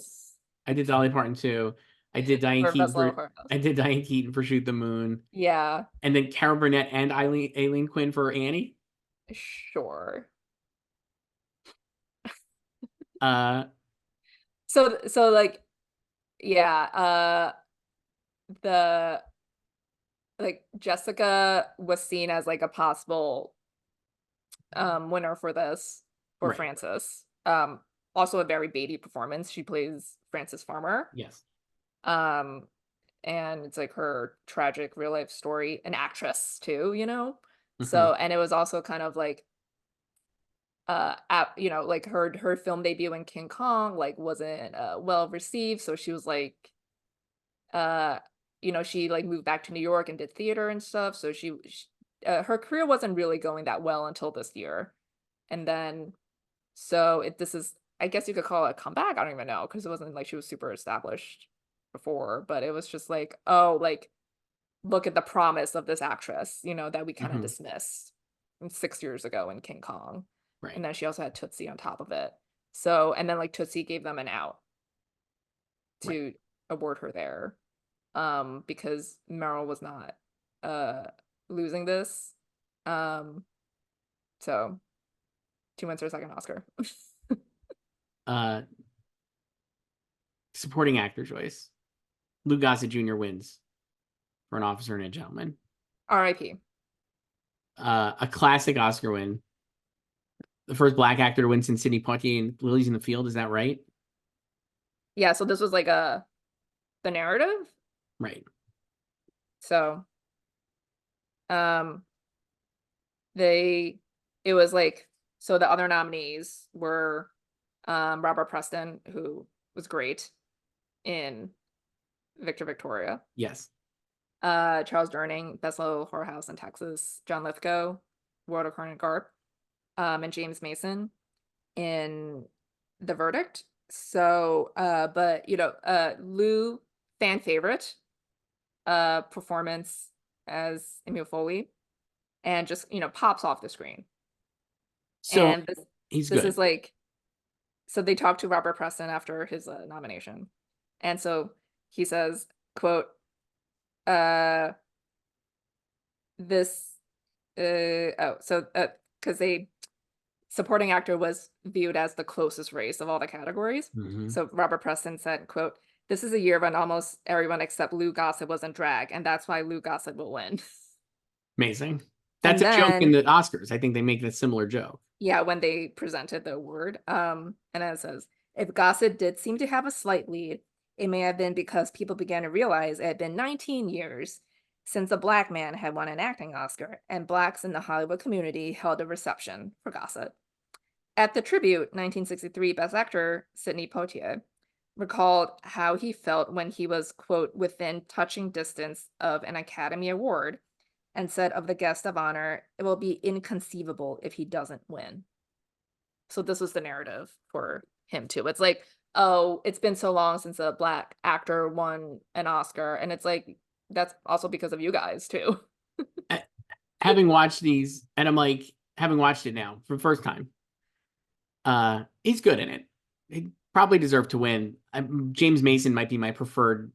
I did Dolly Parton too. I did Diane for Keaton Best Little for Courthouse. I did Diane Keaton for Shoot the Moon, Yeah, and then Carol Burnett and Aileen Quinn for Annie. sure. Uh, So like, yeah, the like Jessica was seen as like a possible winner for this for right. Frances. Also a very Beatty performance. She plays Frances Farmer. Yes. Um and it's like her tragic real life story, an actress too, you know? Hmm. So, and it was also kind of like like her film debut in King Kong like wasn't well received, so she was like uh she like moved back to New York and did theater and stuff, so her career wasn't really going that well until this year. And then this is, I guess you could call it a comeback. I don't even know, because it wasn't like she was super established before, but it was just like, oh, like look at the promise of this actress, that we kind of Hmm. dismissed 6 years ago in King Kong. Right. And then she also had Tootsie on top of it. So, and then like Tootsie gave them an out Right. to award her there. Because Meryl was not uh losing this. Um, so she wins her second Oscar. Uh, supporting actor choice. Lou Gossett Jr. wins for An Officer and a Gentleman. R.I.P. A classic Oscar win. The first Black actor to win since Sidney Poitier in Lilies in the Field. Is that right? Yeah, so this was like the narrative. Right. So um they it was like, so the other nominees were Robert Preston, who was great in Victor Victoria, Yes. Charles Durning, Best Little Whorehouse in Texas, John Lithgow, World of Corn and Garp, and James Mason in The Verdict. So but Lou, fan favorite performance as Emil Foley, and just pops off the screen. So And he's this good. is like, so they talked to Robert Preston after his nomination, and so he says, quote, uh this because they supporting actor was viewed as the closest race of all the categories. Mm-hmm. So Robert Preston said, quote, "This is a year when almost everyone except Lou Gossett was in drag, and that's why Lou Gossett will win." Amazing. That's And a joke in then, the Oscars. I think they make that similar joke. yeah, when they presented the award, and then it says, "If Gossett did seem to have a slight lead, it may have been because people began to realize it had been 19 years since a Black man had won an acting Oscar, and Blacks in the Hollywood community held a reception for Gossett." At the tribute, 1963 Best Actor Sidney Poitier recalled how he felt when he was, quote, "within touching distance of an Academy Award," and said of the guest of honor, "It will be inconceivable if he doesn't win." So this was the narrative for him too. It's like, oh, it's been so long since a Black actor won an Oscar. And it's like, that's also because of you guys too. having watched these, and I'm like, having watched it now for the first time, he's good in it. He probably deserved to win. James Mason might be my preferred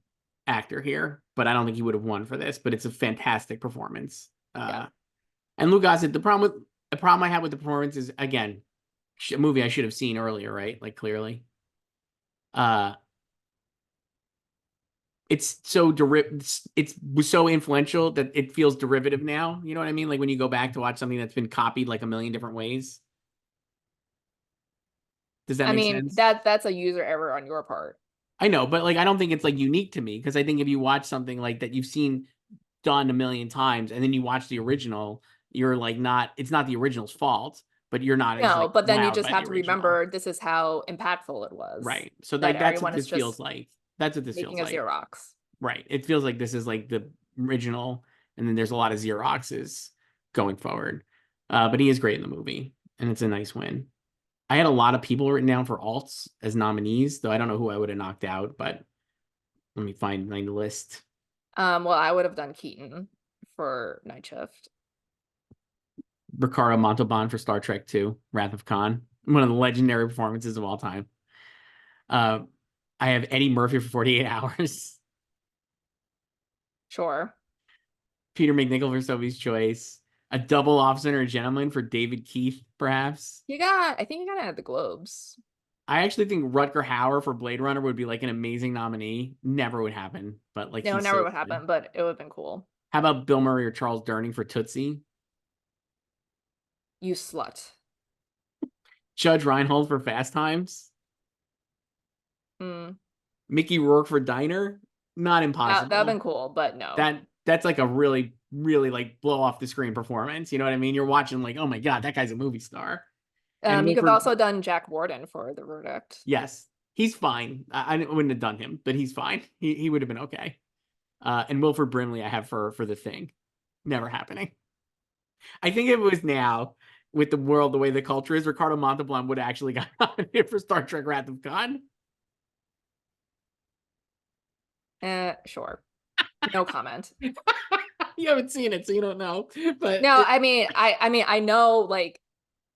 actor here, but I don't think he would have won for this. But it's a fantastic performance. Yeah. And Lou Gossett, the problem I have with the performance is, again, a movie I should have seen earlier, right? Like, clearly. It's so it was so influential that it feels derivative now. You know what I mean? Like when you go back to watch something that's been copied like a million different ways. Does that I make mean, sense? that's a user error on your part. I know, but like I don't think it's like unique to me, because I think if you watch something like that you've seen done a million times and then you watch the original, you're like, not, it's not the original's fault, but you're not as No, like but then you wowed just by the have to original. remember this is how impactful it was. Right. So That like that's what everyone is this feels just like. That's what this feels making a like. Xerox. Right. It feels like this is like the original, and then there's a lot of Xeroxes going forward. But he is great in the movie, and it's a nice win. I had a lot of people written down for alts as nominees, though I don't know who I would have knocked out, but let me find my list. Well, I would have done Keaton for Night Shift. Ricardo Montalban for Star Trek II, Wrath of Khan, one of the legendary performances of all time. Uh, I have Eddie Murphy for 48 Hours. Sure. Peter McNichol for Sophie's Choice. A double Officer and a Gentleman for David Keith, perhaps. I think you got it at the Globes. I actually think Rutger Hauer for Blade Runner would be like an amazing nominee. Never would happen, but like No, it he's never so would good. happen, but it would have been cool. How about Bill Murray or Charles Durning for Tootsie? You slut. Judge Reinhold for Fast Times? Mm. Mickey Rourke for Diner? Not That would have been impossible. cool, but no. That's like a really, really like blow off the screen performance. You know what I mean? You're watching like, oh my God, that guy's a movie star. And You could have Wilford, also done Jack Warden for The Verdict. yes, he's fine. I wouldn't have done him, but he's fine. He would have been okay. And Wilford Brimley I have for The Thing. Never happening. I think if it was now, with the world the way the culture is, Ricardo Montalban would have actually got nominated for Star Trek Wrath of Khan. Sure. No comment. You haven't seen it, so you don't know. But No, I know like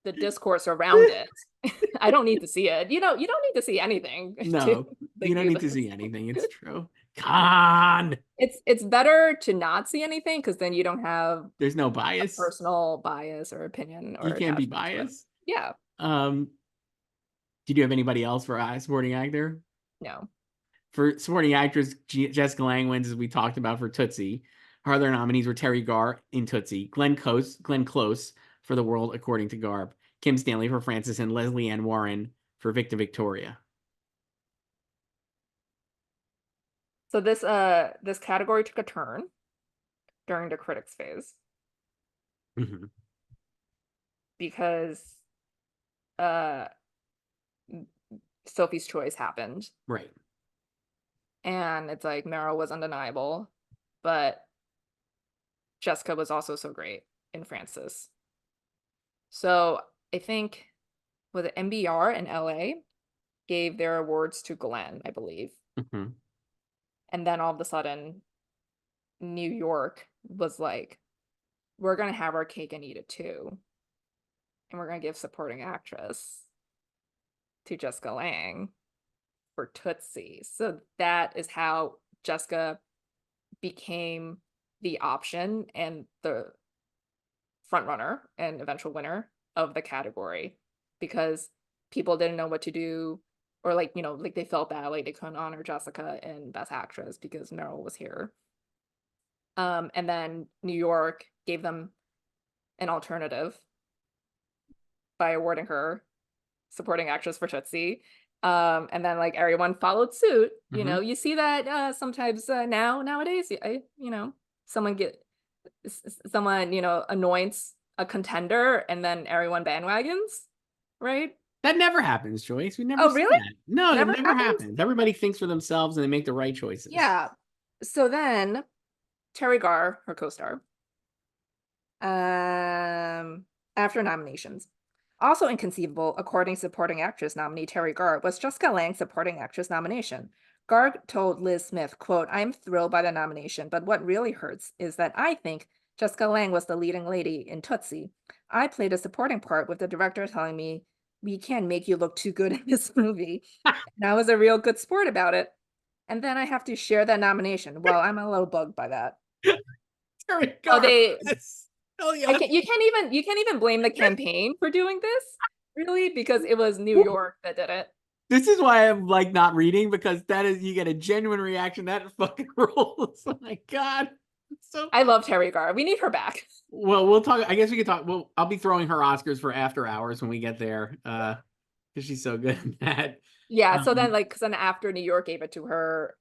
the discourse around it. I don't need to see it. You don't need to see anything to no, like you don't do need to this. see anything. It's true. Khan. It's better to not see anything because then you don't have There's no a bias. personal bias or opinion or You can't be attachment to it. biased. Yeah. Um, did you have anybody else for supporting actor? No. For supporting actress, Jessica Lange wins, as we talked about, for Tootsie. Her other nominees were Terry Garr in Tootsie, Glenn Close for The World According to Garp, Kim Stanley for Frances, and Leslie Ann Warren for Victor Victoria. So this category took a turn during the critics phase Mm-hmm. because uh Sophie's Choice happened. Right. And it's like Meryl was undeniable, but Jessica was also so great in Frances. So I think with the NBR in LA gave their awards to Glenn, I believe. Mm-hmm. And then all of a sudden, New York was like, we're going to have our cake and eat it too. And we're going to give supporting actress to Jessica Lange for Tootsie. So that is how Jessica became the option and the front runner and eventual winner of the category, because people didn't know what to do, or like, like they felt bad, like they couldn't honor Jessica in Best Actress because Meryl was here. And then New York gave them an alternative by awarding her supporting actress for Tootsie. And then like everyone followed suit. Mm-hmm. You see that sometimes nowadays, someone anoints a contender and then everyone bandwagons, right? That never happens, Joyce. We never Oh, see really? that. No, it Never never happens? happens. Everybody thinks for themselves and they make the right choices. Yeah. So then Terry Garr, her co-star, after nominations. Also inconceivable, according to supporting actress nominee Terry Garr, was Jessica Lange's supporting actress nomination. Garr told Liz Smith, quote, "I'm thrilled by the nomination, but what really hurts is that I think Jessica Lange was the leading lady in Tootsie. I played a supporting part with the director telling me, we can't make you look too good in this movie. And I was a real good sport about it. And then I have to share that nomination. Well, I'm a little bugged by that. Terry Oh, Garr. Yes. Oh I yeah. can't, you can't even blame the campaign for doing this, really, because it was New York that did it. This is why I'm like not reading, because that is, you get a genuine reaction. That fucking rules. Oh my God. So I love Terry Garr. We need her back. well, we'll talk. I guess we could talk. Well, I'll be throwing her Oscars for After Hours when we get there, because she's so good at that. Yeah, so then because then after New York gave it to her,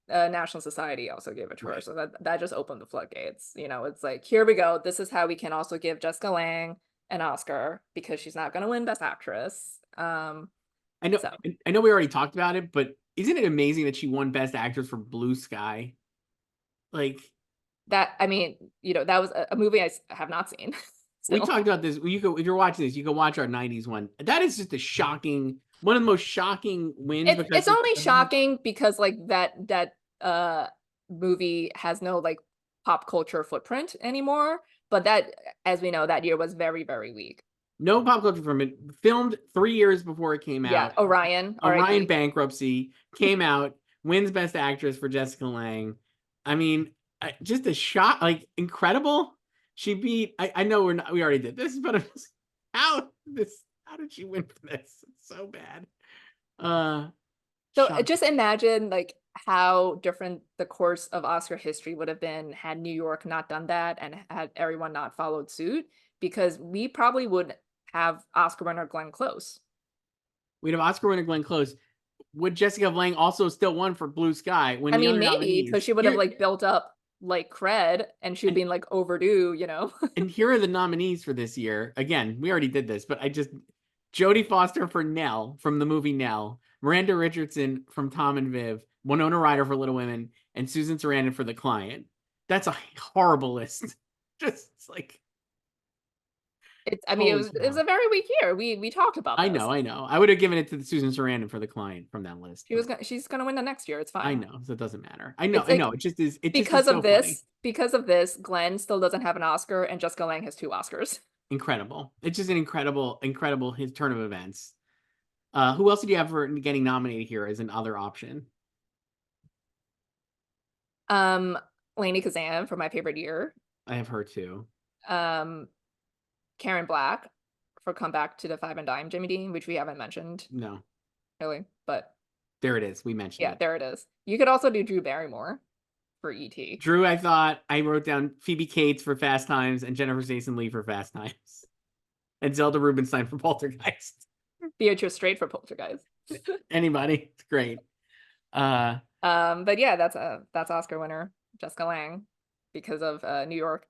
National Society also gave it to her. Right. So that just opened the floodgates. It's like, here we go. This is how we can also give Jessica Lange an Oscar because she's not gonna win Best Actress. I know. So I know we already talked about it, but isn't it amazing that she won Best Actress for Blue Sky? Like, that, I mean, that was a movie I have not seen. we So talked about this. You go, if you're watching this, you can watch our '90s one. That is just a shocking, one of the most shocking wins, it's because only shocking because like that movie has no like pop culture footprint anymore. But that, as we know, that year was very, very weak. no pop culture from it. Filmed 3 years before it came Yeah, out. Orion, Orion RIP. bankruptcy, came out, wins Best Actress for Jessica Lange. I mean, just a shot, like incredible. She beat. I know we already did this, but how did she win for this? It's so bad. So Shock. just imagine like how different the course of Oscar history would have been had New York not done that and had everyone not followed suit, because we probably would have Oscar winner Glenn Close. We'd have Oscar winner Glenn Close. Would Jessica Lange also still won for Blue Sky when I the mean, other maybe because nominees? she would have like built up like cred and she'd And been like overdue. and here are the nominees for this year. Again, we already did this, but Jodie Foster for Nell from the movie Nell, Miranda Richardson from Tom and Viv, Winona Ryder for Little Women, and Susan Sarandon for The Client. That's a horrible list. Just like, I mean, holy it was cow. a very weak year. We talked about I this. know. I would have given it to Susan Sarandon for The Client from that list. She's gonna win the next year. It's I fine. know, so it doesn't matter. I know, It's I know. like It just is so funny. because of this, Glenn still doesn't have an Oscar and Jessica Lange has 2 Oscars. Incredible. It's just an incredible his turn of events. Who else did you have for getting nominated here as an other option? Lainey Kazan for My Favorite Year. I have her too. Um, Karen Black for Come Back to the Five and Dime Jimmy Dean, which we haven't mentioned No, really, but there it is. We mentioned yeah, it. there it is. You could also do Drew Barrymore for E.T. Drew, I wrote down Phoebe Cates for Fast Times and Jennifer Jason Leigh for Fast Times, and Zelda Rubinstein for Poltergeist. Beatrice Straight for Poltergeist. Anybody? It's great. But yeah, that's Oscar winner Jessica Lange because of New York.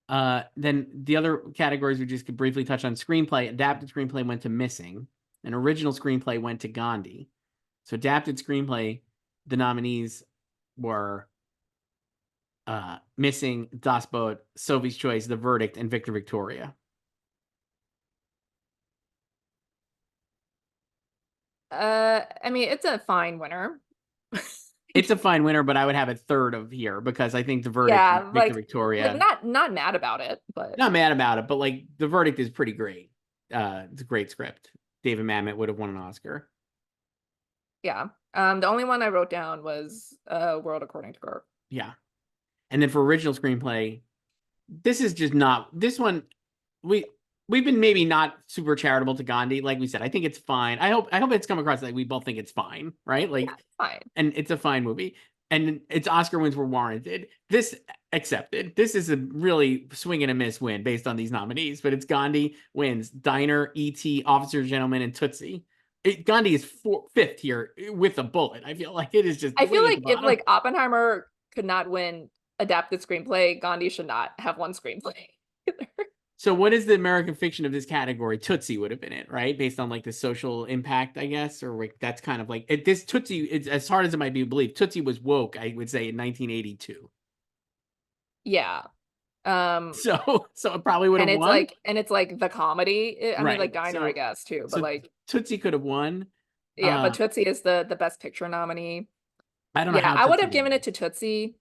Then the other categories we just could briefly touch on: screenplay. Adapted screenplay went to Missing, and original screenplay went to Gandhi. So adapted screenplay, the nominees were Missing, Das Boot, Sophie's Choice, The Verdict, and Victor Victoria. I mean, it's a fine winner. It's a fine winner, but I would have a third of here because I think The Verdict Yeah, and Victor Victoria. not mad about it, but Not mad about it, but like The Verdict is pretty great. It's a great script. David Mamet would have won an Oscar. yeah. The only one I wrote down was World According to Garp. Yeah. And then for original screenplay, this is just not this one. We've been maybe not super charitable to Gandhi. Like we said, I think it's fine. I hope it's come across that we both think it's fine, right? Like, Yeah, fine. and it's a fine movie. And its Oscar wins were warranted. This accepted. This is a really swing and a miss win based on these nominees, but it's Gandhi wins Diner, E.T., Officer, Gentleman, and Tootsie. Gandhi is fifth here with a bullet. I feel like it is just. I feel like if bottom. like Oppenheimer could not win adapted screenplay, Gandhi should not have one screenplay either. So what is the American fiction of this category? Tootsie would have been it, right? Based on like the social impact, I guess, or like that's kind of like this Tootsie. It's as hard as it might be to believe. Tootsie was woke, I would say, in 1982. Yeah. So it probably would have won. It's like the comedy. I mean, like Right. Diner, I guess too, but So like Tootsie could have won. yeah, but Tootsie is the best picture nominee. I don't know Yeah, how I would Tootsie have given won. it to Tootsie.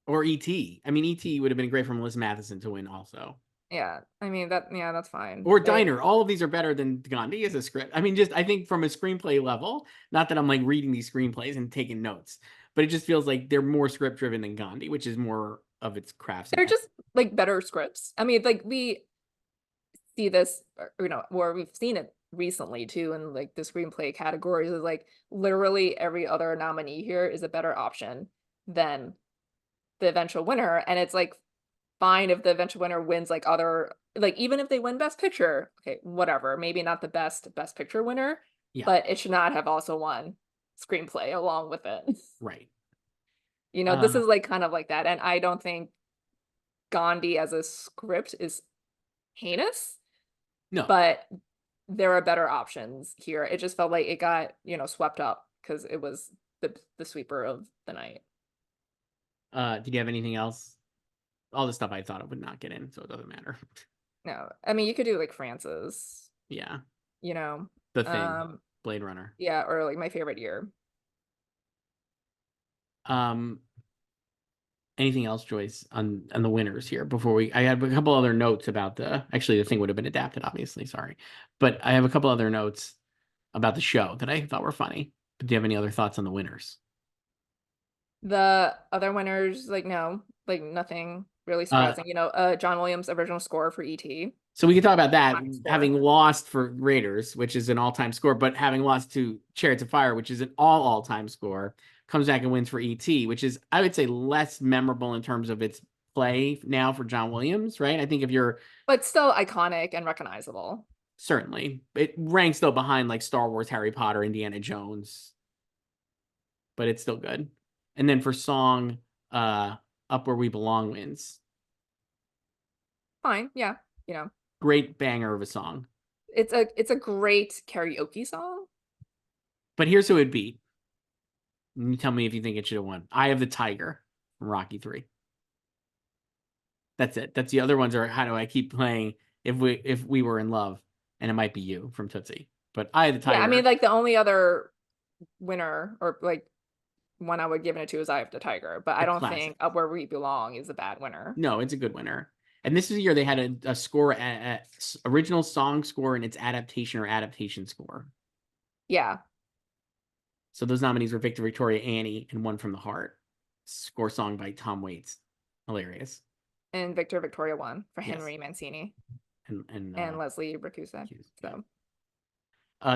Or E.T. I mean, E.T. would have been great for Melissa Matheson to win also. Yeah, I mean that's fine. Or Diner. All of these are better than Gandhi as a script. I mean, just I think from a screenplay level, not that I'm like reading these screenplays and taking notes, but it just feels like they're more script driven than Gandhi, which is more of its They're craftsmanship. just like better scripts. I mean, like we see this, where we've seen it recently too in like the screenplay categories is like literally every other nominee here is a better option than the eventual winner. And it's like fine if the eventual winner wins like other, like even if they win best picture, okay, whatever, maybe not the best picture winner, Yeah, but it should not have also won screenplay along with it. right. This Uh, is like kind of like that. And I don't think Gandhi as a script is heinous, no. but there are better options here. It just felt like it got, swept up because it was the sweeper of the night. Did you have anything else? All the stuff I thought it would not get in, so it doesn't matter. No, I mean you could do like Francis, Yeah, you know, The Thing, um, Blade Runner. yeah, or like My Favorite Year. Um, Anything else, Joyce, on the winners here before we? I have a couple other notes about the. Actually, The Thing would have been adapted, obviously. Sorry, but I have a couple other notes about the show that I thought were funny. But do you have any other thoughts on the winners? The other winners, like no, like nothing really Uh, surprising. John Williams' original score for E.T. so we can talk about that. Time score. Having lost for Raiders, which is an all-time score, but having lost to Chariots of Fire, which is an all-time score, comes back and wins for ET, which is I would say less memorable in terms of its play now for John Williams, right? I think if you're But still iconic and recognizable. certainly it ranks though behind like Star Wars, Harry Potter, Indiana Jones, but it's still good. And then for song, Up Where We Belong wins. Fine, yeah, Great banger of a song. it's a great karaoke song. But here's who it beat. You tell me if you think it should have won. Eye of the Tiger from Rocky 3. That's it. That's the other ones are How Do I Keep Playing If We Were in Love, and It Might Be You from Tootsie. But Eye of the Yeah, I mean Tiger, like the only other winner or like one I would give it to is Eye of the Tiger, but I a don't classic. think Up Where We Belong is a bad winner. No, it's a good winner. And this is the year they had a score, original song score and its adaptation or adaptation score. Yeah, So those nominees were Victor, Victoria, Annie, and One from the Heart. Score song by Tom Waits. Hilarious. and Victor Victoria won for Yes. Henry Mancini And and Leslie Rakusa. yeah. So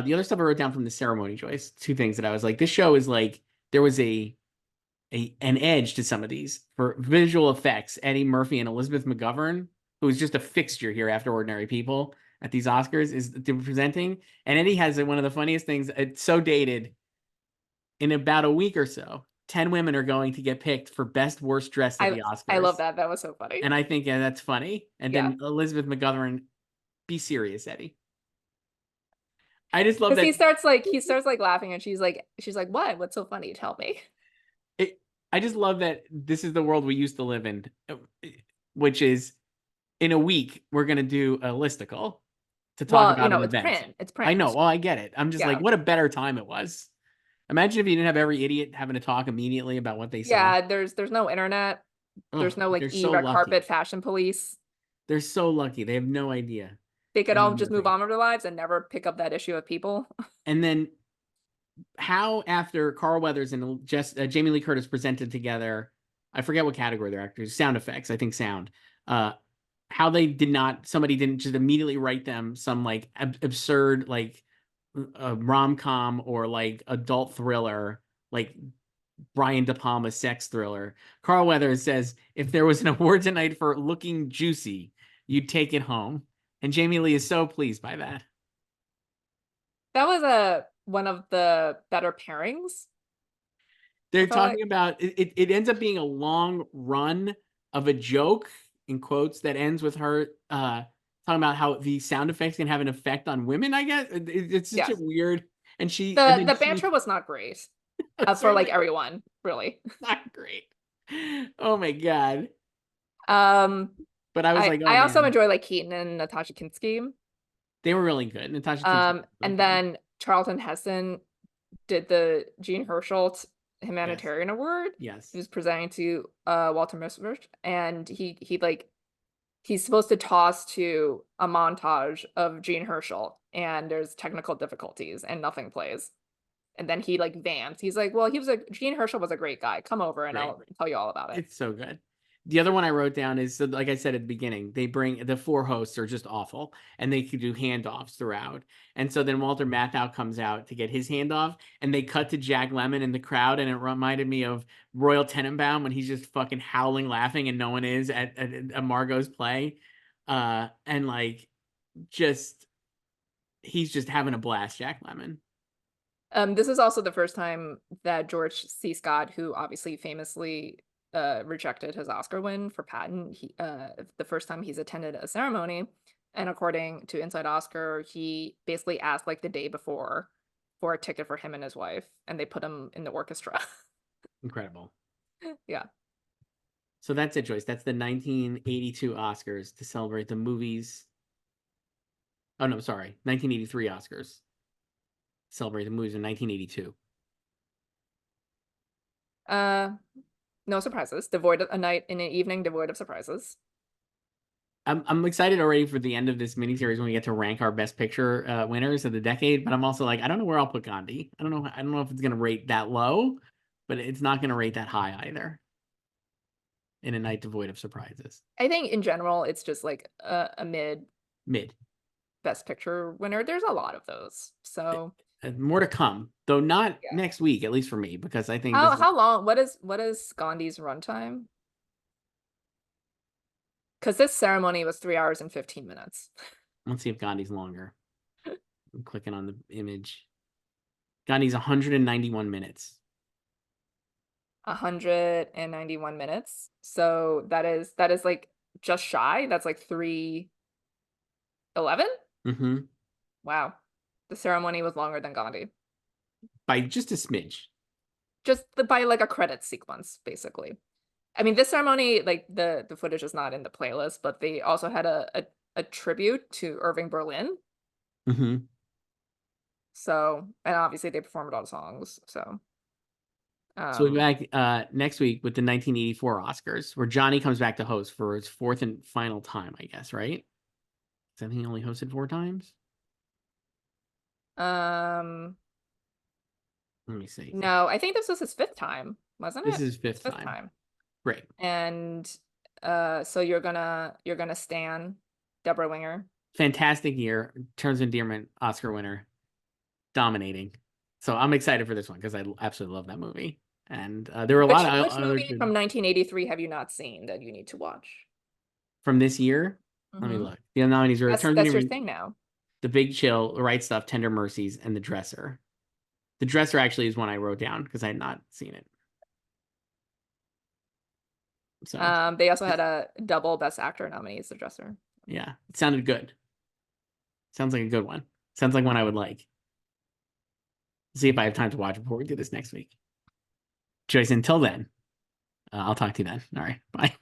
The other stuff I wrote down from the ceremony, Joyce, two things that I was like, this show is like, there was an edge to some of these for visual effects. Eddie Murphy and Elizabeth McGovern, who is just a fixture here after Ordinary People at these Oscars, is presenting. And Eddie has one of the funniest things. It's so dated. In about a week or so, 10 women are going to get picked for best worst dressed at I the I love Oscars. that. That was so funny. And I think that's funny. And Yeah, then Elizabeth McGovern, be serious, Eddie. I just love because that. he starts like laughing and she's like, what? What's so funny? Tell me. I just love that this is the world we used to live in, which is in a week, we're going to do a listicle to talk Well, about an it's event. print. It's I know. print. Well, I get it. I'm just like, Yeah. what a better time it was. Imagine if you didn't have every idiot having to talk immediately about what they saw. Yeah, there's no internet. Oh, There's no like they're so e-red carpet lucky. fashion police. They're so lucky. They have no idea. They could Eddie all just move Murphy. on with their lives and never pick up that issue of People. And then how after Carl Weathers and just Jamie Lee Curtis presented together, I forget what category they're actors, sound effects, I think sound. How they did not, somebody didn't just immediately write them some like absurd like rom-com or like adult thriller, like Brian De Palma sex thriller. Carl Weathers says, if there was an award tonight for looking juicy, you'd take it home. And Jamie Lee is so pleased by that. That was a one of the better pairings. I They're felt like. talking about it ends up being a long run of a joke in quotes that ends with her talking about how the sound effects can have an effect on women, I guess. It's such a Yes. weird and she and The then the she banter was not great. For like certainly everyone, really. not great. Oh my god. Um But I was I like, oh I also man, enjoy like Keaton and Natasha Kinski. they were really good. Natasha Kinski was And okay. then Charlton Heston did the Jean Herschel humanitarian award. Yes. He was presenting to Walter Messerschmitt, and he like he's supposed to toss to a montage of Gene Herschel, and there's technical difficulties and nothing plays. And then he like vamps. He's like, "Well, Gene Herschel was a great guy. Come over and Right. I'll tell you all about it." It's so good. The other one I wrote down is, so like I said at the beginning, they bring the four hosts are just awful, and they could do handoffs throughout. And so then Walter Matthau comes out to get his handoff, and they cut to Jack Lemmon in the crowd, and it reminded me of Royal Tenenbaum when he's just fucking howling, laughing, and no one is at Margot's play, and like just he's just having a blast, Jack Lemmon. This is also the first time that George C. Scott, who obviously famously rejected his Oscar win for Patton, the first time he's attended a ceremony, and according to Inside Oscar, he basically asked like the day before for a ticket for him and his wife, and they put him in the orchestra. Incredible. Yeah. So that's it, Joyce. That's the 1982 Oscars to celebrate the movies. Oh no, sorry, 1983 Oscars. Celebrate the movies in 1982. No surprises. Devoid of a night in an evening devoid of surprises. I'm excited already for the end of this miniseries when we get to rank our best picture winners of the decade. But I'm also like, I don't know where I'll put Gandhi. I don't know if it's gonna rate that low, but it's not gonna rate that high either. In a night devoid of surprises. I think in general, it's just like a Mid. best picture winner. There's a lot of those. So More to come, though not yeah. next week, at least for me, because I think How long? What is Gandhi's runtime? Because this ceremony was 3 hours and 15 minutes. Let's see if Gandhi's longer. I'm clicking on the image. Gandhi's 191 minutes. 191 minutes. So that is like just shy. That's like 3:11. Mm-hmm. Wow. The ceremony was longer than Gandhi. By just a smidge. Just by like a credit sequence, basically. I mean, this ceremony, like the footage is not in the playlist, but they also had a tribute to Irving Berlin. Mm-hmm. So, and obviously they performed all the songs. So we'll be back next week with the 1984 Oscars, where Johnny comes back to host for his fourth and final time, I guess, right? I think he only hosted 4 times. Let me see. No, I think this was his 5th time, wasn't it? This is his 5th Fifth time. Great. And so you're gonna stan Deborah Winger. Fantastic year. Terms of Endearment Oscar winner. Dominating. So I'm excited for this one because I absolutely love that movie. And there were a lot of which movie from 1983 have you not seen that you need to watch? From this year? Let me look. The nominees were That's your thing now. The Big Chill, The Right Stuff, Tender Mercies, and The Dresser. The Dresser actually is one I wrote down because I had not seen it. So they also had a double Best Actor nominees, The Dresser. Yeah, it sounded good. Sounds like a good one. Sounds like one I would like. See if I have time to watch before we do this next week. Joyce, until then, I'll talk to you then. All right, bye.